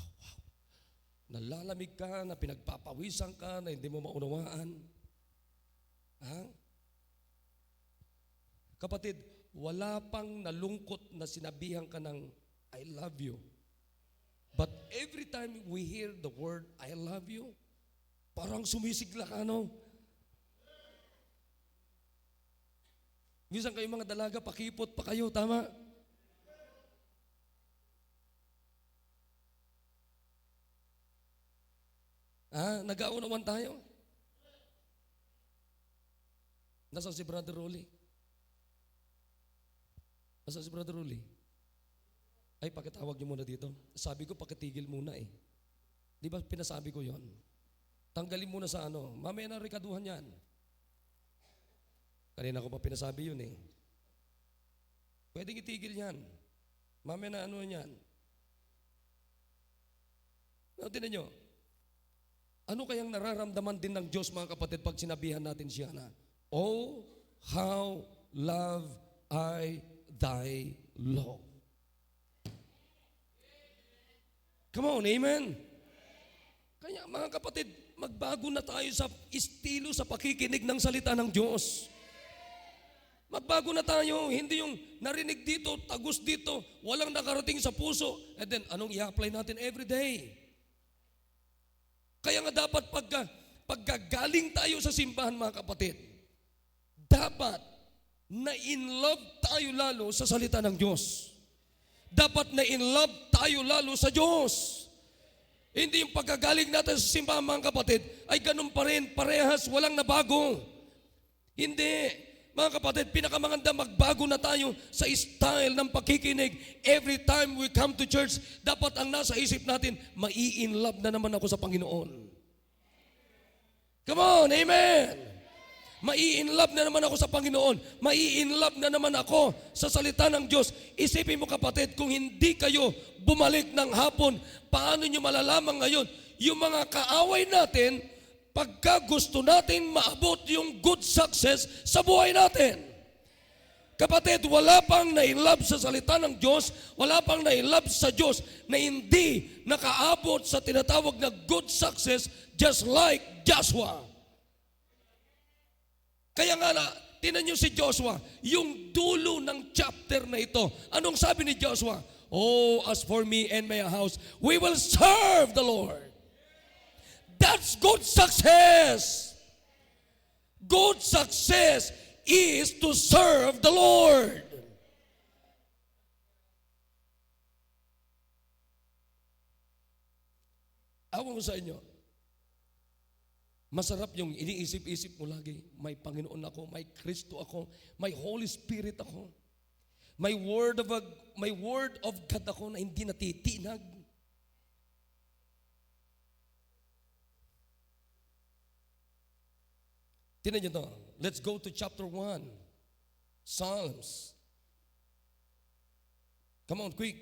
Nalalamig ka, na pinagpapawisan ka, na hindi mo maunawaan. Kapatid, wala pang nalungkot na sinabihan ka ng I love you. But every time we hear the word I love you, parang sumisigla ka, no? Minsan kayo mga dalaga, pakipot pa kayo, tama? Nag-aunawan tayo. Nasaan si Brother Rolly? Nasaan si Brother Rolly? Ay, pakitawag niyo muna dito. Sabi ko, pakitigil muna eh. Di ba pinasabi ko yon? Tanggalin muna sa mamaya na rekaduhan yan. Kanina ko pa pinasabi yun eh. Pwedeng itigil yan. Mamaya na yan. Tingnan nyo. Ano kayang nararamdaman din ng Diyos, mga kapatid, pag sinabihan natin siya na, oh, how love I thy law. Come on, amen? Kaya mga kapatid, magbago na tayo sa estilo sa pakikinig ng salita ng Diyos. Magbago na tayo, hindi yung narinig dito, tagus dito, walang nakarating sa puso, and then anong i-apply natin every day? Kaya nga dapat pagkagaling tayo sa simbahan mga kapatid, dapat na in love tayo lalo sa salita ng Diyos. Dapat na in love tayo lalo sa Diyos. Hindi yung pagkagaling natin sa simbahan mga kapatid ay ganun pa rin, parehas, walang nabago. Hindi. Mga kapatid, pinakamaganda magbago na tayo sa style ng pakikinig. Every time we come to church, dapat ang nasa isip natin, mai-in love na naman ako sa Panginoon. Come on, amen! Mai-in love na naman ako sa Panginoon. Mai-in love na naman ako sa salita ng Diyos. Isipin mo kapatid, kung hindi kayo bumalik ng hapon, paano nyo malalaman ngayon? Yung mga kaaway natin, pagka gusto natin maabot yung good success sa buhay natin. Kapatid, wala pang na-in-love sa salita ng Diyos, wala pang na-in-love sa Diyos na hindi nakaabot sa tinatawag na good success just like Joshua. Kaya nga na, tinan nyo si Joshua, yung dulo ng chapter na ito. Anong sabi ni Joshua? Oh, as for me and my house, we will serve the Lord. That's good success. Good success is to serve the Lord. Awan ko sa inyo, masarap yung iniisip-isip mo lagi, may Panginoon ako, may Kristo ako, may Holy Spirit ako, may Word of God ako na hindi natitinag. Tingnan nyo to. Let's go to chapter 1. Psalms. Come on, quick.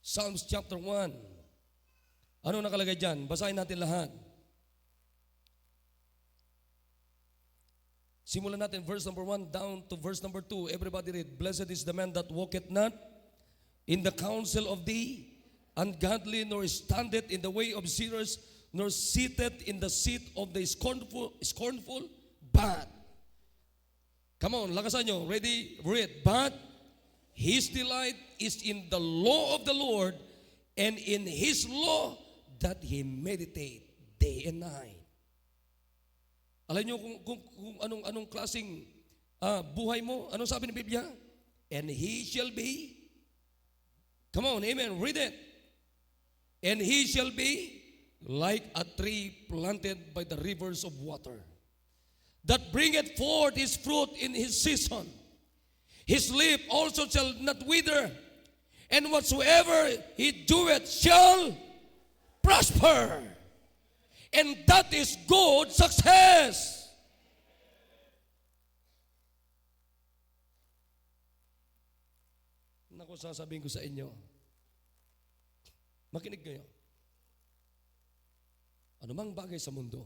Psalms chapter 1. Ano nakalagay dyan? Basahin natin lahat. Simulan natin verse number 1 down to verse number 2. Everybody read. Blessed is the man that walketh not in the counsel of the ungodly, nor standeth in the way of sinners, nor seated in the seat of the scornful, but, come on, lakasan nyo, ready, read, but his delight is in the law of the Lord, and in his law that he meditate day and night. Alam nyo kung anong klaseng buhay mo, anong sabi ng Biblia? And he shall be, come on, amen, read it. And he shall be like a tree planted by the rivers of water, that bringeth forth his fruit in his season. His leaf also shall not wither, and whatsoever he doeth shall prosper. And that is good success. Naku, sasabihin ko sa inyo, makinig kayo. Anumang bagay sa mundo,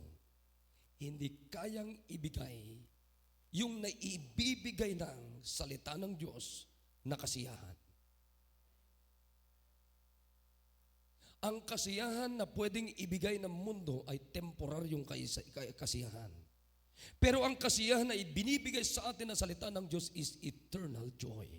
hindi kayang ibigay yung naibibigay ng salita ng Diyos na kasiyahan. Ang kasiyahan na pwedeng ibigay ng mundo ay temporaryong kasiyahan. Pero ang kasiyahan na ibinibigay sa atin ng salita ng Diyos is eternal joy.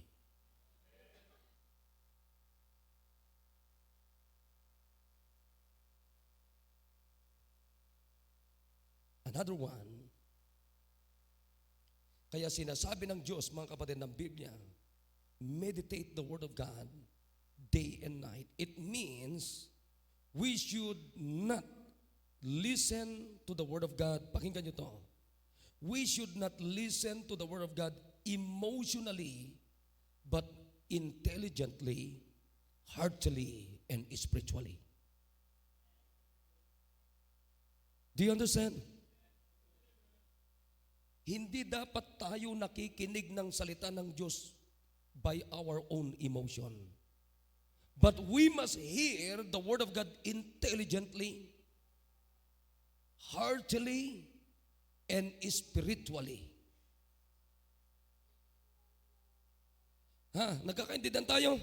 Another one, kaya sinasabi ng Diyos, mga kapatid ng Biblia, meditate the Word of God day and night. It means we should not listen to the Word of God. Pakinggan nyo to. We should not listen to the Word of God emotionally, but intelligently, heartily, and spiritually. Do you understand? Hindi dapat tayo nakikinig ng salita ng Diyos by our own emotion. But we must hear the Word of God intelligently, heartily, and spiritually. Nagkakaintindihan tayo?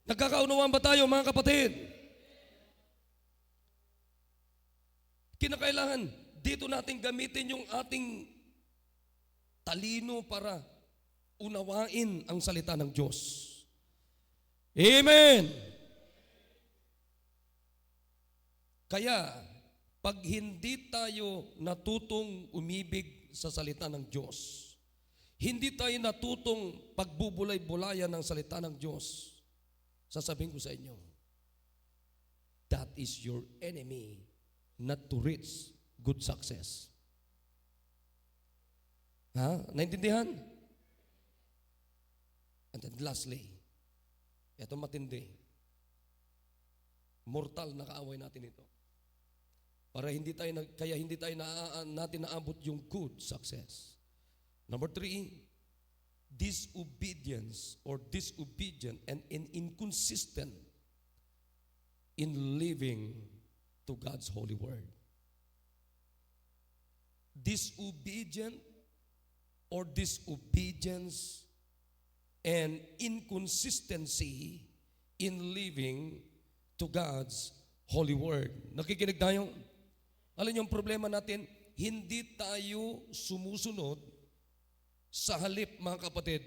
Nagkakaunawaan ba tayo, mga kapatid? Kinakailangan dito natin gamitin yung ating talino para unawain ang salita ng Diyos. Amen! Kaya, pag hindi tayo natutong umibig sa salita ng Diyos, hindi tayo natutong pagbubulay-bulayan ng salita ng Diyos, sasabihin ko sa inyo, that is your enemy not to reach good success. Ha? Naintindihan? And then lastly, ito matindi. Mortal na kaaway natin ito. Para kaya hindi tayo natin naabot yung good success. Number 3, disobedience or disobedient and inconsistent in living to God's holy word. Disobedient or disobedience and inconsistency in living to God's holy word. Nakikinig tayo? Alam niyo ang problema natin, hindi tayo sumusunod sa halip, mga kapatid.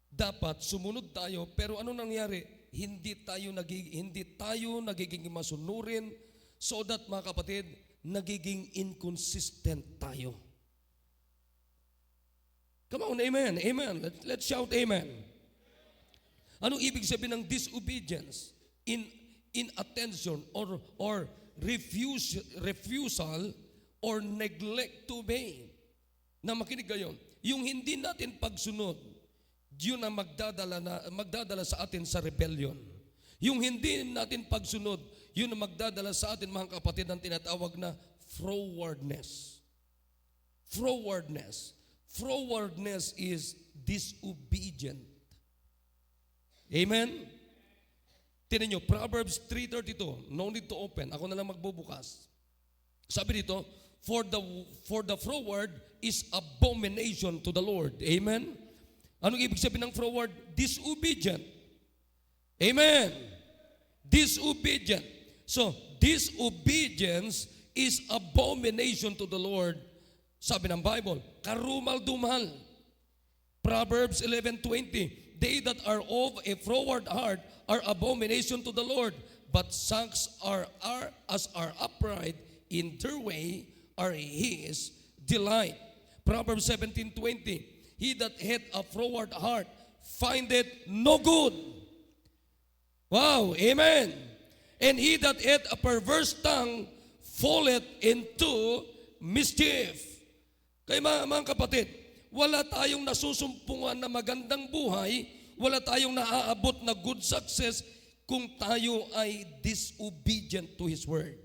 Dapat sumunod tayo, pero ano nangyari? Hindi tayo nagiging masunurin, so that, mga kapatid, nagiging inconsistent tayo. Come on, amen, amen. Let's shout amen. Anong ibig sabihin ng disobedience? Inattention or refusal or neglect to obey. Na makinig kayo, yung hindi natin pagsunod, yun ang magdadala sa atin sa rebellion. Yung hindi natin pagsunod, yun ang magdadala sa atin, mga kapatid, ang tinatawag na frowardness. Frowardness. Frowardness is disobedient. Amen? Tinan nyo, Proverbs 3:32. No need to open. Ako na lang magbubukas. Sabi dito, for the froward is abomination to the Lord. Amen? Anong ibig sabihin ng froward? Disobedient. Amen? Disobedient. So, disobedience is abomination to the Lord. Sabi ng Bible, karumal-dumal. Proverbs 11:20. They that are of a froward heart are abomination to the Lord, but such as are upright in their way are His delight. Proverbs 17:20. He that hath a froward heart findeth no good. Wow, amen. And he that hath a perverse tongue falleth into mischief. Kaya mga kapatid, wala tayong nasusumpungan na magandang buhay, wala tayong naaabot na good success kung tayo ay disobedient to His word.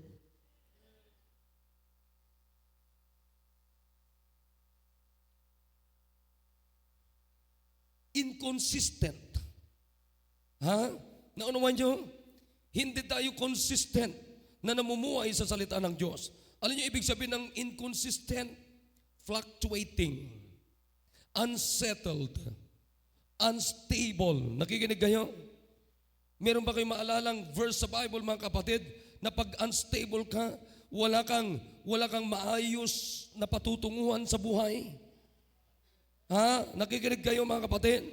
Inconsistent. Ha? Naunawan nyo? Hindi tayo consistent na namumuhay sa salita ng Diyos. Alam nyo ibig sabihin ng inconsistent? Fluctuating, unsettled, unstable. Nakikinig kayo? Meron ba kayong maalalang verse sa Bible, mga kapatid, na pag unstable ka, wala kang maayos na patutunguhan sa buhay? Ha? Nakikinig kayo, mga kapatid?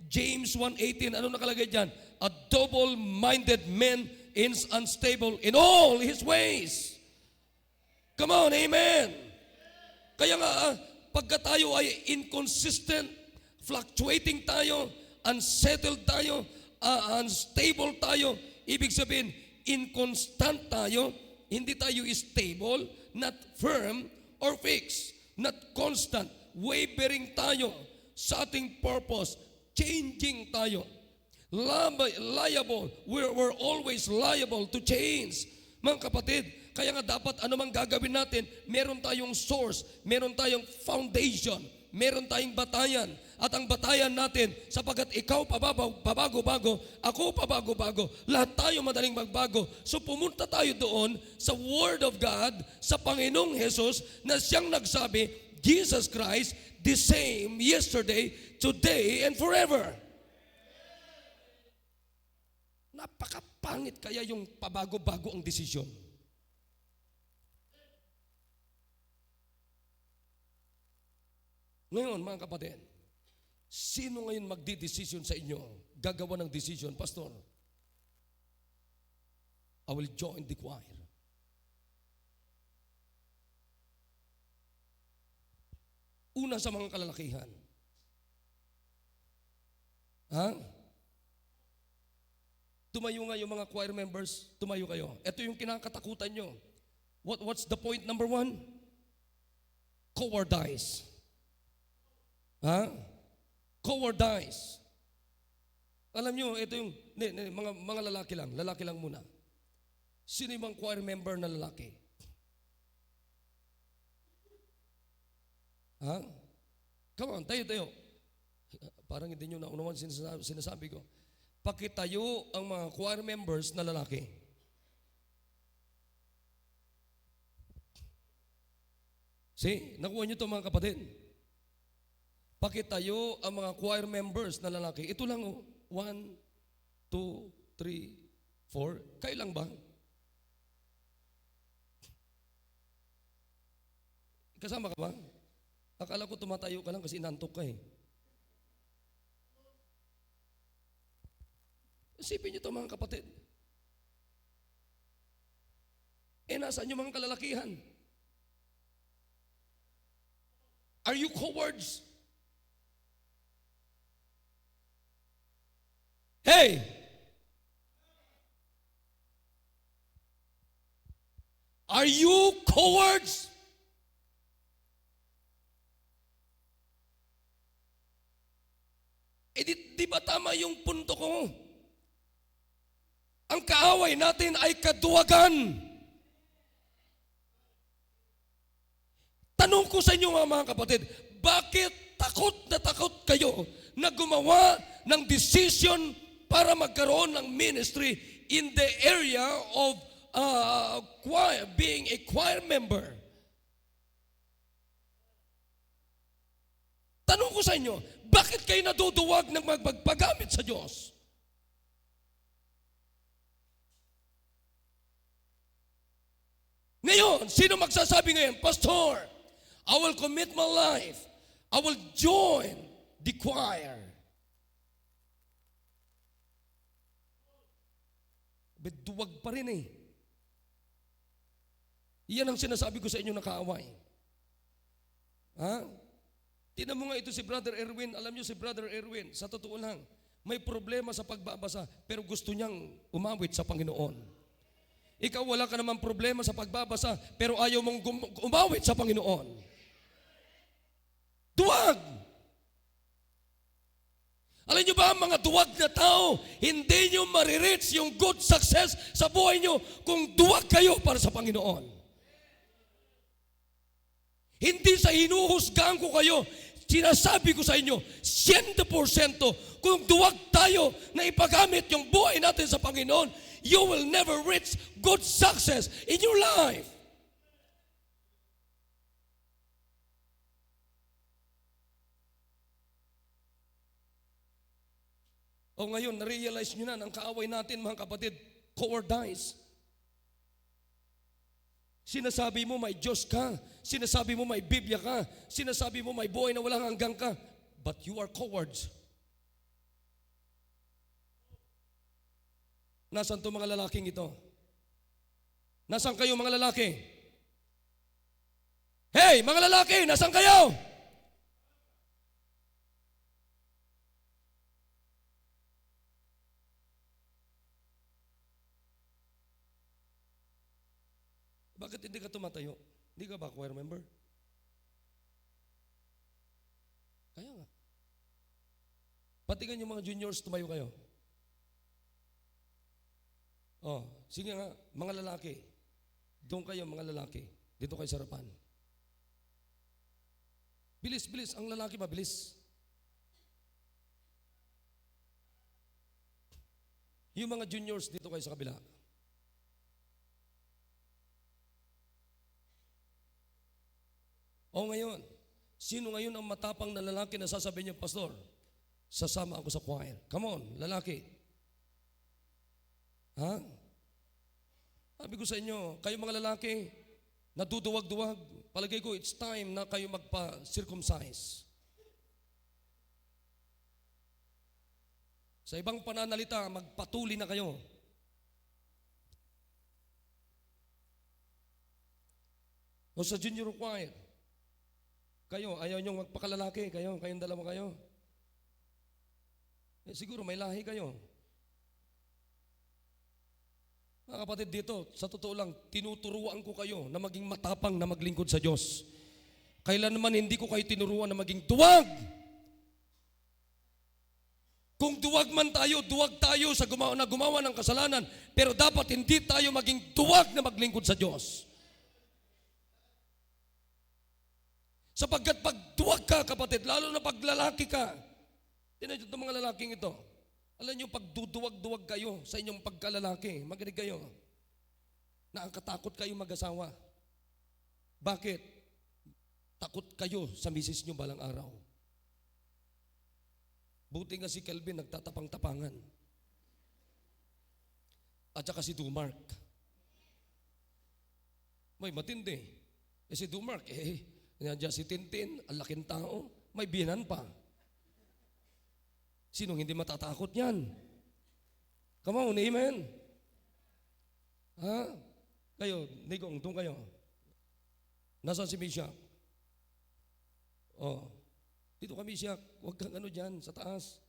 James 1:18, ano nakalagay dyan? A double-minded man is unstable in all his ways. Come on, amen. Kaya nga, pagka tayo ay inconsistent, fluctuating tayo, unsettled tayo, unstable tayo, ibig sabihin, inconstant tayo, hindi tayo stable, not firm or fixed, not constant, wavering tayo sa ating purpose, changing tayo. Liable, we're always liable to change. Mga kapatid, kaya nga dapat anumang gagawin natin, meron tayong source, meron tayong foundation, meron tayong batayan. At ang batayan natin, sapagkat ikaw pabago-bago, ako pabago-bago, lahat tayo madaling magbago. So pumunta tayo doon sa Word of God, sa Panginoong Jesus, na siyang nagsabi, Jesus Christ, the same yesterday, today, and forever. Napakapangit kaya yung pabago-bago ang desisyon. Ngayon, mga kapatid, sino ngayon magdidesisyon sa inyo? Gagawa ng decision, Pastor, I will join the choir. Una sa mga kalalakihan. Ha? Tumayo nga yung mga choir members, tumayo kayo. Ito yung kinakatakutan nyo. What's the point number 1? Cowardice. Ha? Cowardice. Alam nyo, ito yung, mga lalaki lang muna. Sino yung mga choir member na lalaki? Ha? Come on, tayo. Parang hindi nyo naunawan sinasabi ko. Pakitayo ang mga choir members na lalaki. See? Nakuha nyo ito mga kapatid. Pakitayo ang mga choir members na lalaki. Ito lang 1, 2, 3, 4. Kayo lang ba? Kasama ka ba? Akala ko tumatayo ka lang kasi inantok ka eh. Isipin niyo ito mga kapatid. Nasaan yung mga kalalakihan? Are you cowards? Hey! Are you cowards? Di ba tama yung punto ko? Ang kaaway natin ay kaduwagan. Tanong ko sa inyo mga kapatid, bakit takot na takot kayo na gumawa ng decision para magkaroon ng ministry in the area of choir, being a choir member? Tanong ko sa inyo, bakit kayo naduduwag ng magpagpagamit sa Diyos? Ngayon, sino magsasabi ngayon, Pastor, I will commit my life. I will join the choir. Duwag pa rin eh. Iyan ang sinasabi ko sa inyo na kaaway. Ha? Tingnan mo nga ito si Brother Erwin. Alam niyo si Brother Erwin, sa totoo lang, may problema sa pagbabasa, pero gusto niyang umawit sa Panginoon. Ikaw wala ka naman problema sa pagbabasa, pero ayaw mong umawit sa Panginoon. Duwag! Alam niyo ba, mga duwag na tao, hindi niyo marireach yung good success sa buhay niyo kung duwag kayo para sa Panginoon. Hindi sa hinuhusgahan ko kayo, sinasabi ko sa inyo, 100% kung duwag tayo na ipagamit yung buhay natin sa Panginoon, you will never reach good success in your life. O ngayon, na-realize nyo na ng kaaway natin mga kapatid, cowardice. Sinasabi mo may Diyos ka, sinasabi mo may Biblia ka, sinasabi mo may buhay na walang hanggang ka, but you are cowards. Nasaan to mga lalaking ito? Nasaan kayo mga lalaki? Hey, mga lalaki, nasaan kayo? Bakit hindi ka tumatayo? Hindi ka ba choir member? Kaya nga. Patigan yung mga juniors, tumayo kayo. Oh, sige nga, mga lalaki. Doon kayo mga lalaki. Dito kayo sa harapan. Bilis, bilis. Ang lalaki mabilis. Yung mga juniors, dito kayo sa kabila. O ngayon, sino ngayon ang matapang na lalaki na sasabihin niya, Pastor, sasama ako sa choir. Come on, lalaki. Ha? Sabi ko sa inyo, kayo mga lalaki, naduduwag-duwag, palagay ko it's time na kayo magpa-circumcise. Sa ibang pananalita, magpatuli na kayo. O sa junior choir, kayo, ayaw niyong magpakalalaki, kayong dalawa kayo. Siguro may lahi kayo. Mga kapatid dito, sa totoo lang, tinuturuan ko kayo na maging matapang na maglingkod sa Diyos. Kailan naman hindi ko kayo tinuruan na maging duwag. Kung duwag man tayo, duwag tayo sa gumawa ng kasalanan, pero dapat hindi tayo maging duwag na maglingkod sa Diyos. Sapagkat pag duwag ka, kapatid, lalo na pag lalaki ka, tinan nyo itong mga lalaking ito. Alam nyo, pag duduwag-duwag kayo sa inyong pagkalalaki, makinig kayo, na ang katakot kayo mag-asawa. Bakit? Takot kayo sa misis nyo balang araw. Buti nga si Kelvin nagtatapang-tapangan. At saka si Dumark. May matindi. Si Dumark, nandiyan si Tintin, ang laking tao, may biyanan pa. Sinong hindi matatakot yan? Come on, amen? Ha? Kayo, Nigong, doon kayo. Nasaan si Mishak? Oh, dito ka Mishak, huwag kang ano dyan, sa taas.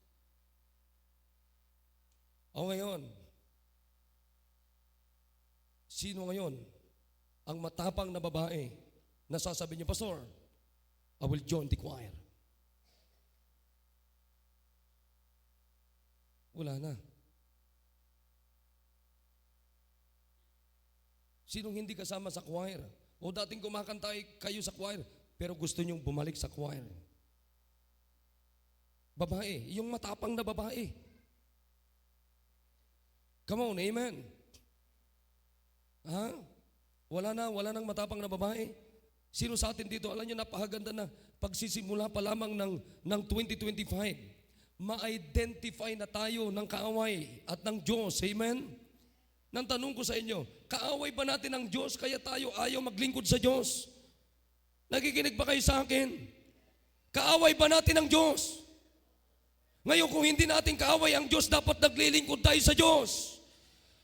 O ngayon, sino ngayon ang matapang na babae na sasabi niyo, Pastor, I will join the choir. Wala na. Sinong hindi kasama sa choir? O dating kumakanta kayo sa choir, pero gusto nyong bumalik sa choir? Babae, yung matapang na babae. Come on, amen. Ha? Wala nang matapang na babae. Sino sa atin dito, alam nyo, napakaganda na pagsisimula pa lamang ng 2025. Ma-identify na tayo ng kaaway at ng Diyos. Amen? Nang tanong ko sa inyo, kaaway ba natin ang Diyos kaya tayo ayaw maglingkod sa Diyos? Nakikinig ba kayo sa akin? Kaaway ba natin ang Diyos? Ngayon, kung hindi natin kaaway ang Diyos, dapat naglilingkod tayo sa Diyos.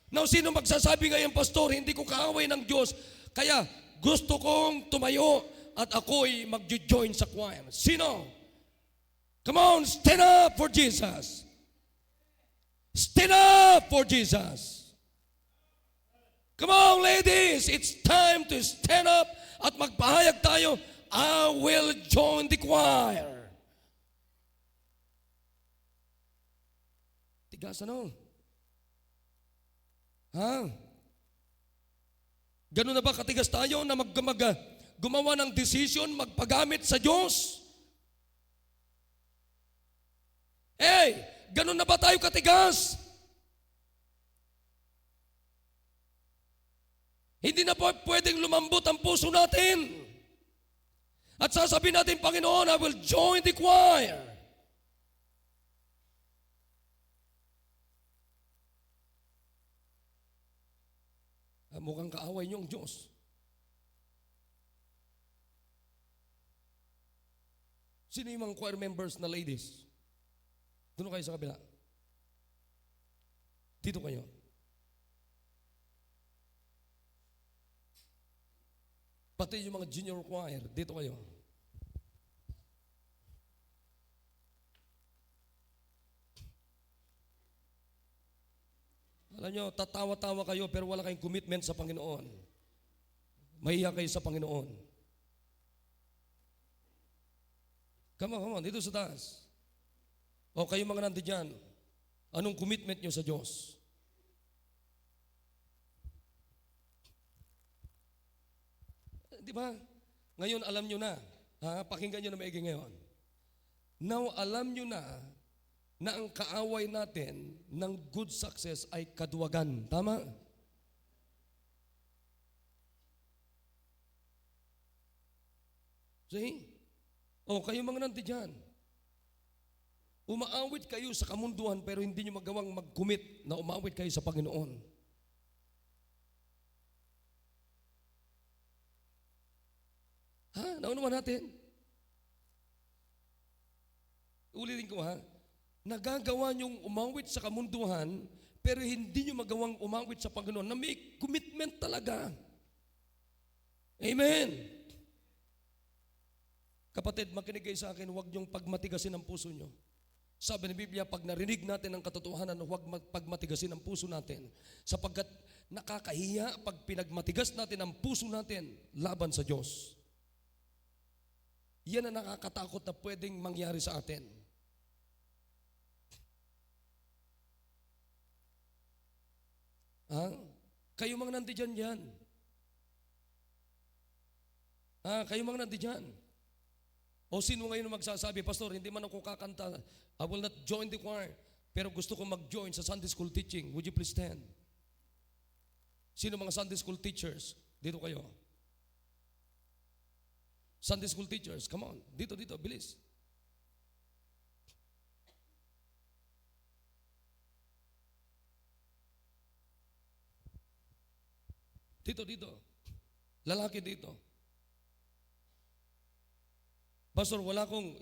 Now, sino magsasabi ngayon, Pastor, hindi ko kaaway ng Diyos, kaya gusto kong tumayo at ako'y mag-join sa choir? Sino? Come on, stand up for Jesus. Stand up for Jesus. Come on, ladies, it's time to stand up at magpahayag tayo, I will join the choir. Tigas ano? Ha? Ganun na ba katigas tayo na gumawa ng decision, magpagamit sa Diyos? Ganun na ba tayo katigas? Hindi na po pwedeng lumambot ang puso natin. At sasabihin natin, Panginoon, I will join the choir. Mukhang kaaway niyo ang Diyos. Sino yung mga choir members na ladies? Doon kayo sa kabila. Dito kayo. Pati yung mga junior choir, dito kayo. Alam nyo, tatawa-tawa kayo pero wala kayong commitment sa Panginoon. Mahiya kayo sa Panginoon. Come on, dito sa taas. O kayo mga nandiyan, anong commitment nyo sa Diyos? Di ba? Ngayon alam nyo na, pakinggan nyo na maigi ngayon. Now alam nyo na ang kaaway natin ng good success ay kaduwagan. Tama? See? O kayo mga nandiyan, umaawit kayo sa kamunduhan pero hindi nyo magawang mag-commit na umaawit kayo sa Panginoon. Ha? Naunawa natin? Ulitin ko ha. Nagagawa niyong umawit sa kamunduhan, pero hindi niyo magawang umawit sa Panginoon na may commitment talaga. Amen. Kapatid, makinig kayo sa akin, huwag niyong pagmatigasin ang puso niyo. Sabi ng Biblia, pag narinig natin ang katotohanan, huwag pagmatigasin ang puso natin. Sapagkat nakakahiya pag pinagmatigas natin ang puso natin laban sa Diyos. Yan ang nakakatakot na pwedeng mangyari sa atin. Ha? Kayo mga nandiyan dyan. Kayo mga nandiyan. O sino ngayon magsasabi, Pastor, hindi man ako kakanta, I will not join the choir, pero gusto ko mag-join sa Sunday school teaching. Would you please stand? Sino mga Sunday school teachers? Dito kayo. Sunday school teachers, come on. Dito, bilis. Dito. Lalaki dito. Pastor,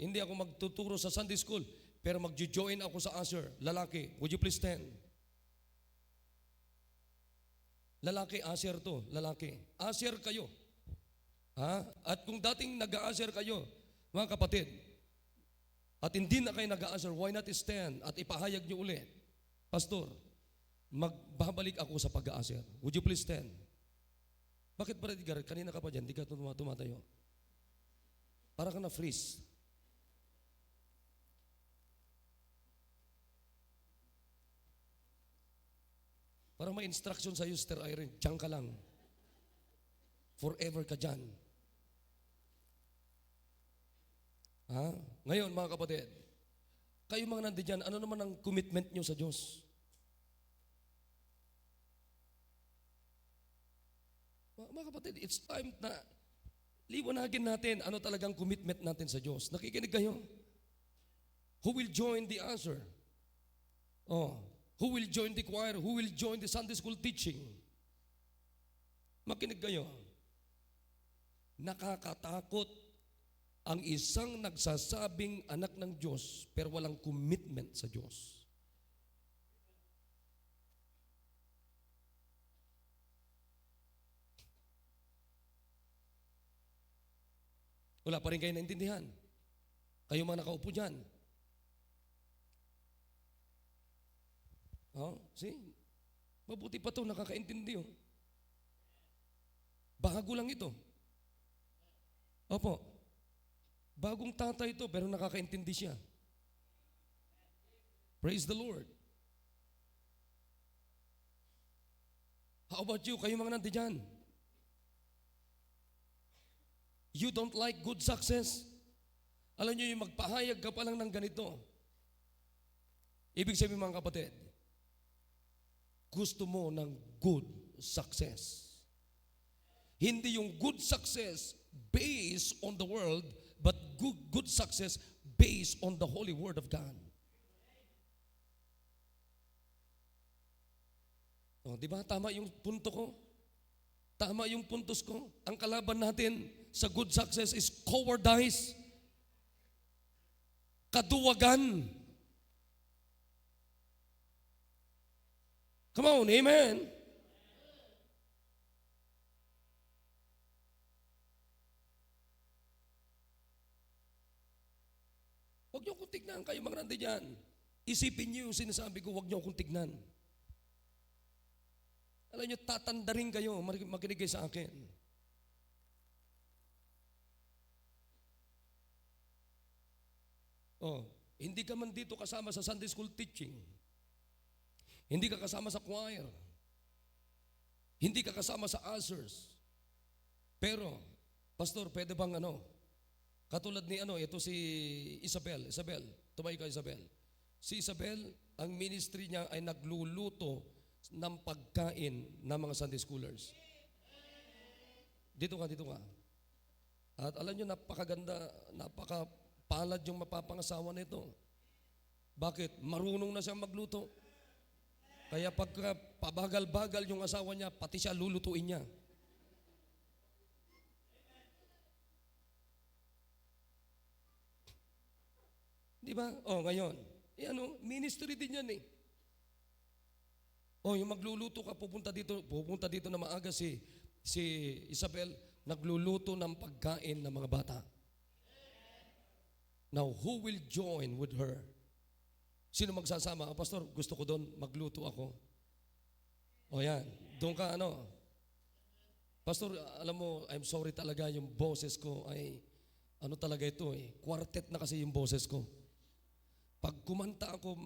hindi ako magtuturo sa Sunday school, pero mag-join ako sa usher. Lalaki, would you please stand? Lalaki, usher to. Lalaki. Usher kayo. At kung dating nag-usher kayo, mga kapatid, at hindi na kayo nag-usher, why not stand at ipahayag niyo ulit? Pastor, magbabalik ako sa pag-usher. Would you please stand? Bakit ba Edgar? Kanina ka pa dyan, di ka tumatayo. Para ka na-freeze. Parang may instruction sa'yo, Sister Irene, diyan ka lang. Forever ka dyan. Ngayon, mga kapatid, kayo mga nandiyan, ano naman ang commitment nyo sa Diyos? Mga kapatid, it's time na liwanagin natin ano talagang commitment natin sa Diyos. Nakikinig kayo? Who will join the usher? Who will join the choir? Who will join the Sunday school teaching? Makinig kayo. Nakakatakot ang isang nagsasabing anak ng Diyos pero walang commitment sa Diyos. Wala pa rin kayo naintindihan. Kayo mga nakaupo dyan. See? Mabuti pa ito, nakakaintindi. Bago lang ito. Opo. Bagong tatay ito, pero nakakaintindi siya. Praise the Lord. How about you? Kayo mga nandiyan. You don't like good success? Alam niyo yung magpahayag ka pa lang ng ganito. Ibig sabihin mga kapatid, gusto mo ng good success. Hindi yung good success based on the world, but good success based on the holy word of God. Di ba? Tama yung punto ko. Tama yung puntos ko. Ang kalaban natin sa good success is cowardice. Kaduwagan. Come on, amen. Huwag niyo akong tignan, kayo mga nandiyan. Isipin niyo yung sinasabi ko, huwag niyo akong tignan. Alam niyo, tatanda rin kayo, makinig kayo sa akin. Hindi ka man dito kasama sa Sunday school teaching. Hindi ka kasama sa choir. Hindi ka kasama sa ushers. Pero, Pastor, pwede bang katulad ni ito si Isabel. Isabel, tumayo ka Isabel. Si Isabel, ang ministry niya ay nagluluto ng pagkain ng mga Sunday schoolers. Dito ka. At alam nyo, napakaganda, napakapalad yung mapapangasawa nito. Bakit? Marunong na siyang magluto. Kaya pagka pabagal-bagal yung asawa niya, pati siya lulutuin niya. Di ba? O, ngayon. Ministry din yan eh. O, yung magluluto ka, pupunta dito na maaga si Isabel, nagluluto ng pagkain ng mga bata. Now, who will join with her? Sino magsasama? Pastor, gusto ko doon, magluto ako. O yan, doon ka Pastor, alam mo, I'm sorry talaga, yung boses ko ay, talaga ito quartet na kasi yung boses ko. Pag kumanta ako,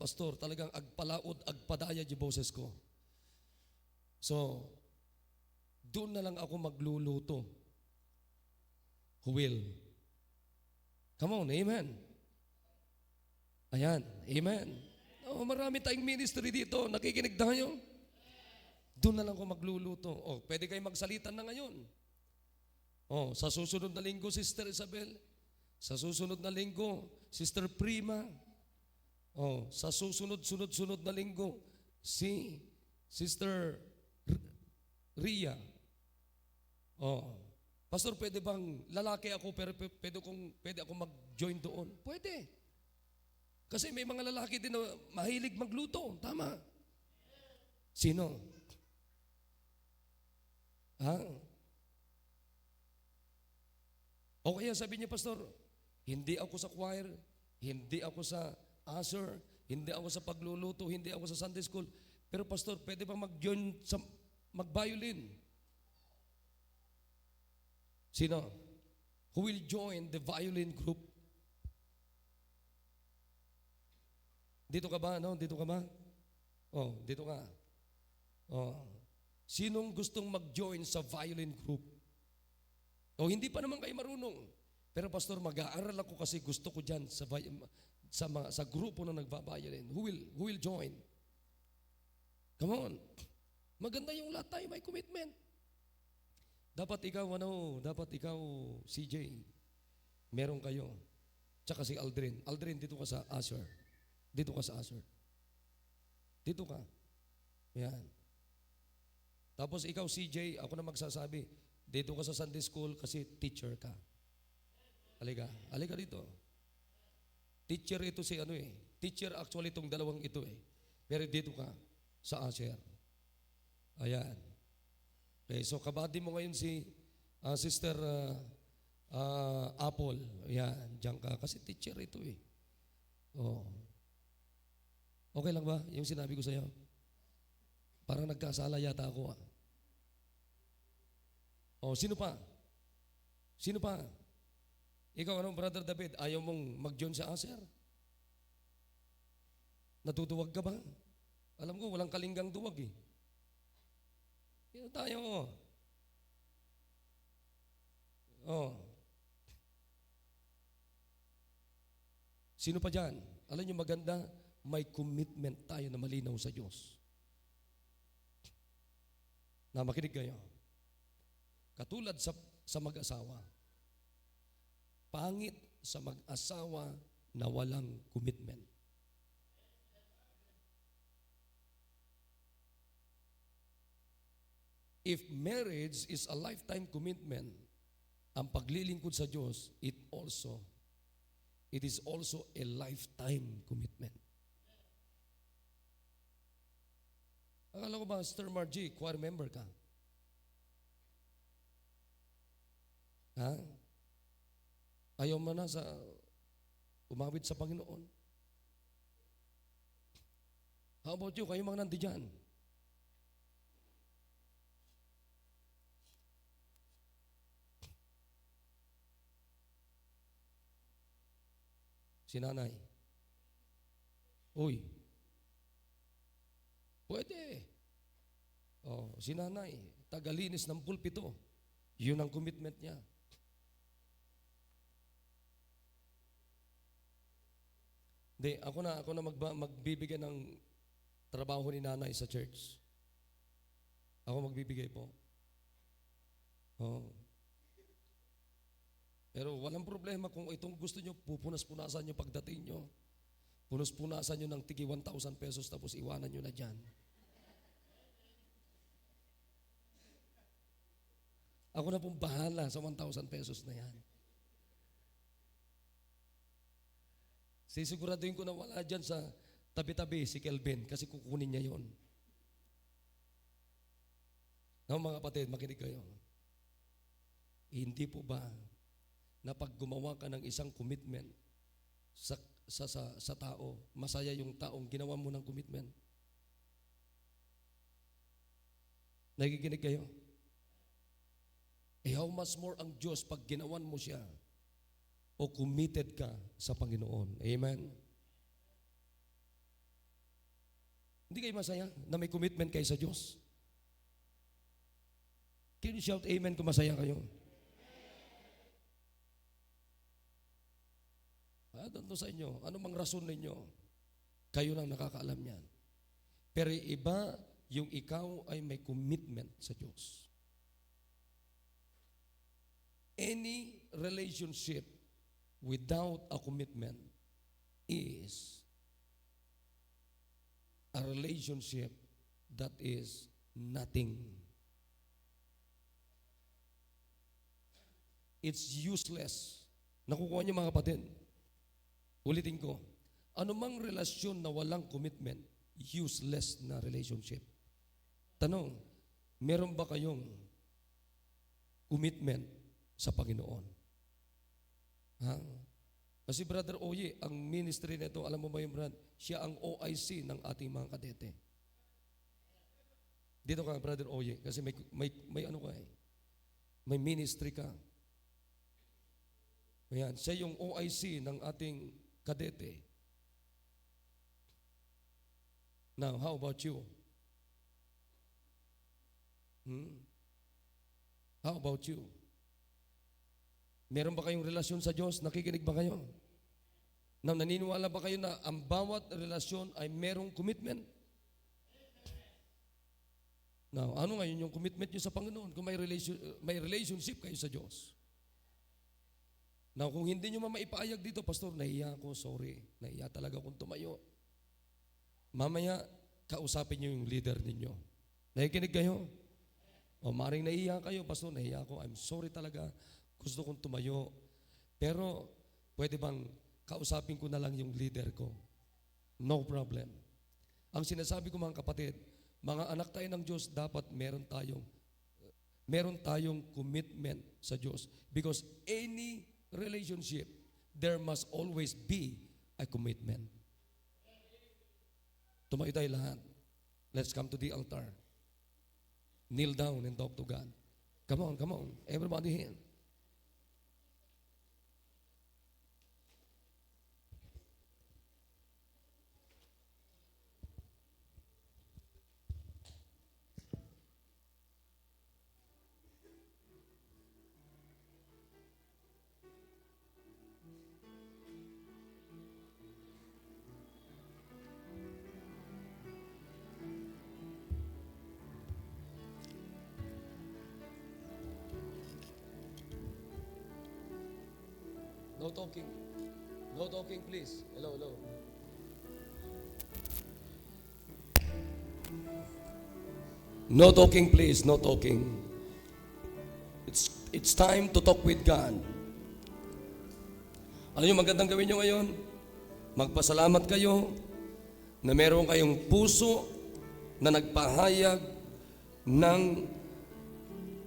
Pastor, talagang agpalaod, agpadaya yung boses ko. So, doon na lang ako magluluto. Who will? Come on, amen. Ayan, amen. Marami tayong ministry dito. Nakikinig tayo. Doon na lang ako magluluto. Pwede kayo magsalita na ngayon. Sa susunod na linggo, Sister Isabel. Sa susunod na linggo, Sister Prima. Sa sunod na linggo, si Sister Ria. Pastor, pwede bang lalaki ako pero pwede ako mag-join doon? Pwede. Kasi may mga lalaki din na mahilig magluto. Tama. Sino? O kaya sabi niya, Pastor, hindi ako sa choir, hindi ako sa usher, hindi ako sa pagluluto, hindi ako sa Sunday school. Pero Pastor, pwede bang mag-join sa mag-violin? Sino? Who will join the violin group? Dito ka ba? Dito ka ba? Dito ka. Sinong gustong mag-join sa violin group? Hindi pa naman kayo marunong. Pero Pastor, mag-aaral ako kasi gusto ko dyan sa grupo na nagva-violin. Who will join? Come on. Maganda yung lahat tayo may commitment. Dapat ikaw, CJ, meron kayo. Tsaka si Aldrin. Aldrin, dito ka sa usher. Dito ka sa usher. Dito ka. Yan. Tapos ikaw, CJ, ako na magsasabi, dito ka sa Sunday school kasi teacher ka. Halika dito. Teacher ito si Teacher actually itong dalawang ito Pero dito ka sa usher. Ayan. Okay, so kabady mo ngayon si Sister Apple. Ayan, diyan ka. Kasi teacher ito Okay lang ba yung sinabi ko sa'yo? Parang nagkasala yata ako sino pa? Sino pa? Ikaw, Brother David, ayaw mong mag-join sa usher? Natutuwag ka ba? Alam ko, walang kalinggang duwag Ito tayo Sino pa dyan? Alam niyo maganda, may commitment tayo na malinaw sa Diyos. Na makinig kayo. Katulad sa mag-asawa. Pangit sa mag-asawa na walang commitment. If marriage is a lifetime commitment, ang paglilingkod sa Diyos, it is also a lifetime commitment. Akala ko ba, Sister Margie, choir member ka? Ayaw mo na sa umawit sa Panginoon? How about you? Kayo mga nandiyan. Si nanay. Uy. Pwede. Si nanay, tagalinis ng pulpito. Yun ang commitment niya. Hindi, ako na magbibigay ng trabaho ni nanay sa church. Ako magbibigay po. Pero walang problema kung itong gusto nyo, pupunas-punasan nyo pagdating nyo. Punas-punasan nyo ng tigi 1,000 pesos tapos iwanan nyo na dyan. Ako na pong bahala sa 1,000 pesos na yan. Sisiguraduhin ko na wala dyan sa tabi-tabi si Kelvin kasi kukunin niya yon. Mga kapatid, makinig kayo. Hindi po ba na pag gumawa ka ng isang commitment sa tao, masaya yung taong ginawa mo ng commitment? Nakikinig kayo? How much more ang Diyos pag ginawan mo siya o committed ka sa Panginoon. Amen? Hindi kayo masaya na may commitment kayo sa Diyos? Can you shout amen kung masaya kayo? Doon sa inyo, ano mang rason ninyo, kayo lang nakakaalam yan. Pero iba yung ikaw ay may commitment sa Diyos. Any relationship without a commitment is a relationship that is nothing. It's useless. Nakukuha niyo mga kapatid? Ulitin ko. Anumang relasyon na walang commitment, useless na relationship. Tanong, meron ba kayong commitment sa Panginoon? Ha? Kasi Brother Oye, ang ministry nito, alam mo ba yung Brad? Siya ang OIC ng ating mga kadete. Dito ka, Brother Oye, kasi may ano ka eh. May ministry ka. Ayan, siya yung OIC ng ating kadete. Now, how about you? How about you? Meron ba kayong relasyon sa Diyos? Nakikinig ba kayo? Now, naniniwala ba kayo na ang bawat relasyon ay merong commitment? Now, ano ngayon yung commitment nyo sa Panginoon kung may relationship kayo sa Diyos? Now, kung hindi nyo maipahayag dito, Pastor, nahiya ako, sorry. Nahiya talaga akong tumayo. Mamaya, kausapin nyo yung leader ninyo. Nakikinig kayo? O maring nahiya kayo, Pastor, nahiya ako. I'm sorry talaga. Gusto kong tumayo. Pero, pwede bang kausapin ko na lang yung leader ko? No problem. Ang sinasabi ko mga kapatid, mga anak tayo ng Diyos, dapat meron tayong commitment sa Diyos. Because any relationship, there must always be a commitment. Tumayo tayo lahat. Let's come to the altar. Kneel down and talk to God. Come on, come on. Everybody here. No talking. No talking, please. Hello, hello. No talking, please. No talking. It's time to talk with God. Ano yung magandang gawin nyo ngayon? Magpasalamat kayo na meron kayong puso na nagpahayag ng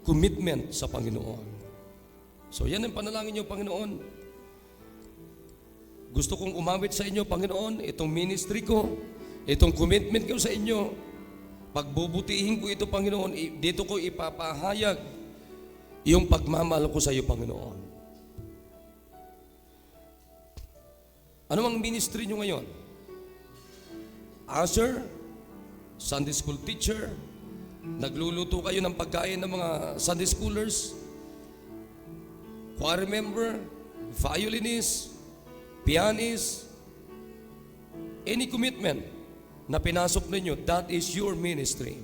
commitment sa Panginoon. So yan ang panalangin nyo, Panginoon. Gusto kong umawit sa inyo, Panginoon, itong ministry ko, itong commitment ko sa inyo. Pagbubutihin ko ito, Panginoon, dito ko ipapahayag yung pagmamahal ko sa iyo, Panginoon. Ano ang ministry nyo ngayon? Usher, Sunday school teacher, nagluluto kayo ng pagkain ng mga Sunday schoolers, choir member, violinist, pianist, any commitment na pinasok ninyo, that is your ministry.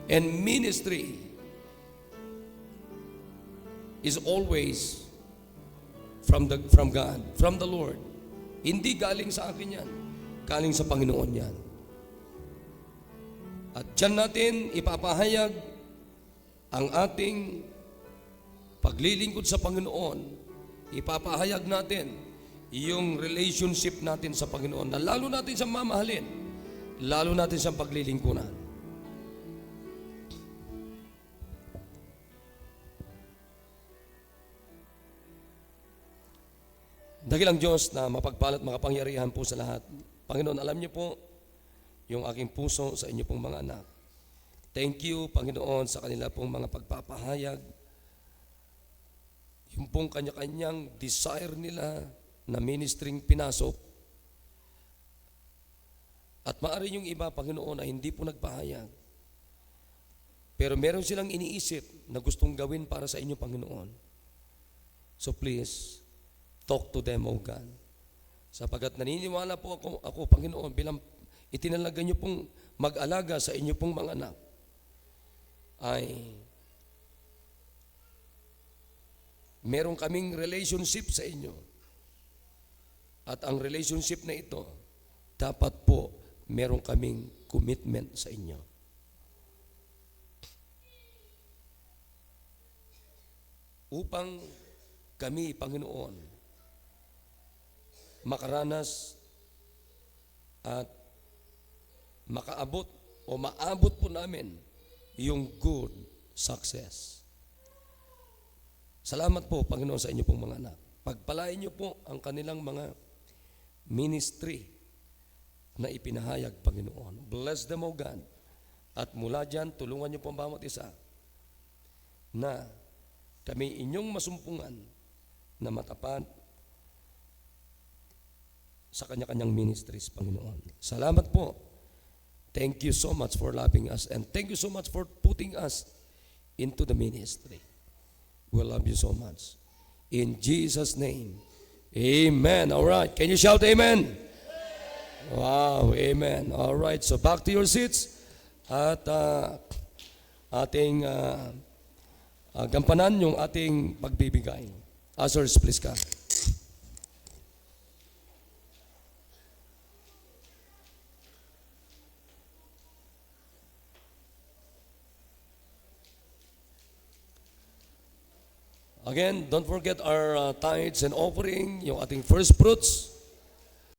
And ministry is always from God, from the Lord. Hindi galing sa akin yan, galing sa Panginoon yan. At dyan natin ipapahayag ang ating paglilingkod sa Panginoon. Ipapahayag natin yung relationship natin sa Panginoon, na lalo natin siyang mamahalin, lalo natin siyang paglilingkuran. Dakilang Diyos na mapagpalat makapangyarihan po sa lahat. Panginoon, alam niyo po yung aking puso sa inyo pong mga anak. Thank you, Panginoon, sa kanila pong mga pagpapahayag. Yung pong kanya-kanyang desire nila na ministering pinasok. At maaari yung iba, Panginoon, ay hindi po nagpahayag. Pero meron silang iniisip na gustong gawin para sa inyo, Panginoon. So please, talk to them, O God. Sapagat naniniwala po ako, Panginoon, bilang itinalaga niyo pong mag-alaga sa inyo pong mga anak, ay meron kaming relationship sa inyo. At ang relationship na ito, dapat po meron kaming commitment sa inyo. Upang kami, Panginoon, makaranas at makaabot o maabot po namin yung good success. Salamat po, Panginoon, sa inyo pong mga anak. Pagpalain niyo po ang kanilang mga ministry na ipinahayag, Panginoon. Bless them, O God. At mula dyan, tulungan niyo po ang bawat isa na kami inyong masumpungan na matapat sa kanya-kanyang ministries, Panginoon. Salamat po. Thank you so much for loving us, and thank you so much for putting us into the ministry. We love you so much. In Jesus' name, amen. All right. Can you shout amen? Wow, amen. All right. So back to your seats at ating gampanan yung ating pagbibigay. Ushers, please come. Again, don't forget our tithes and offering, yung ating first fruits.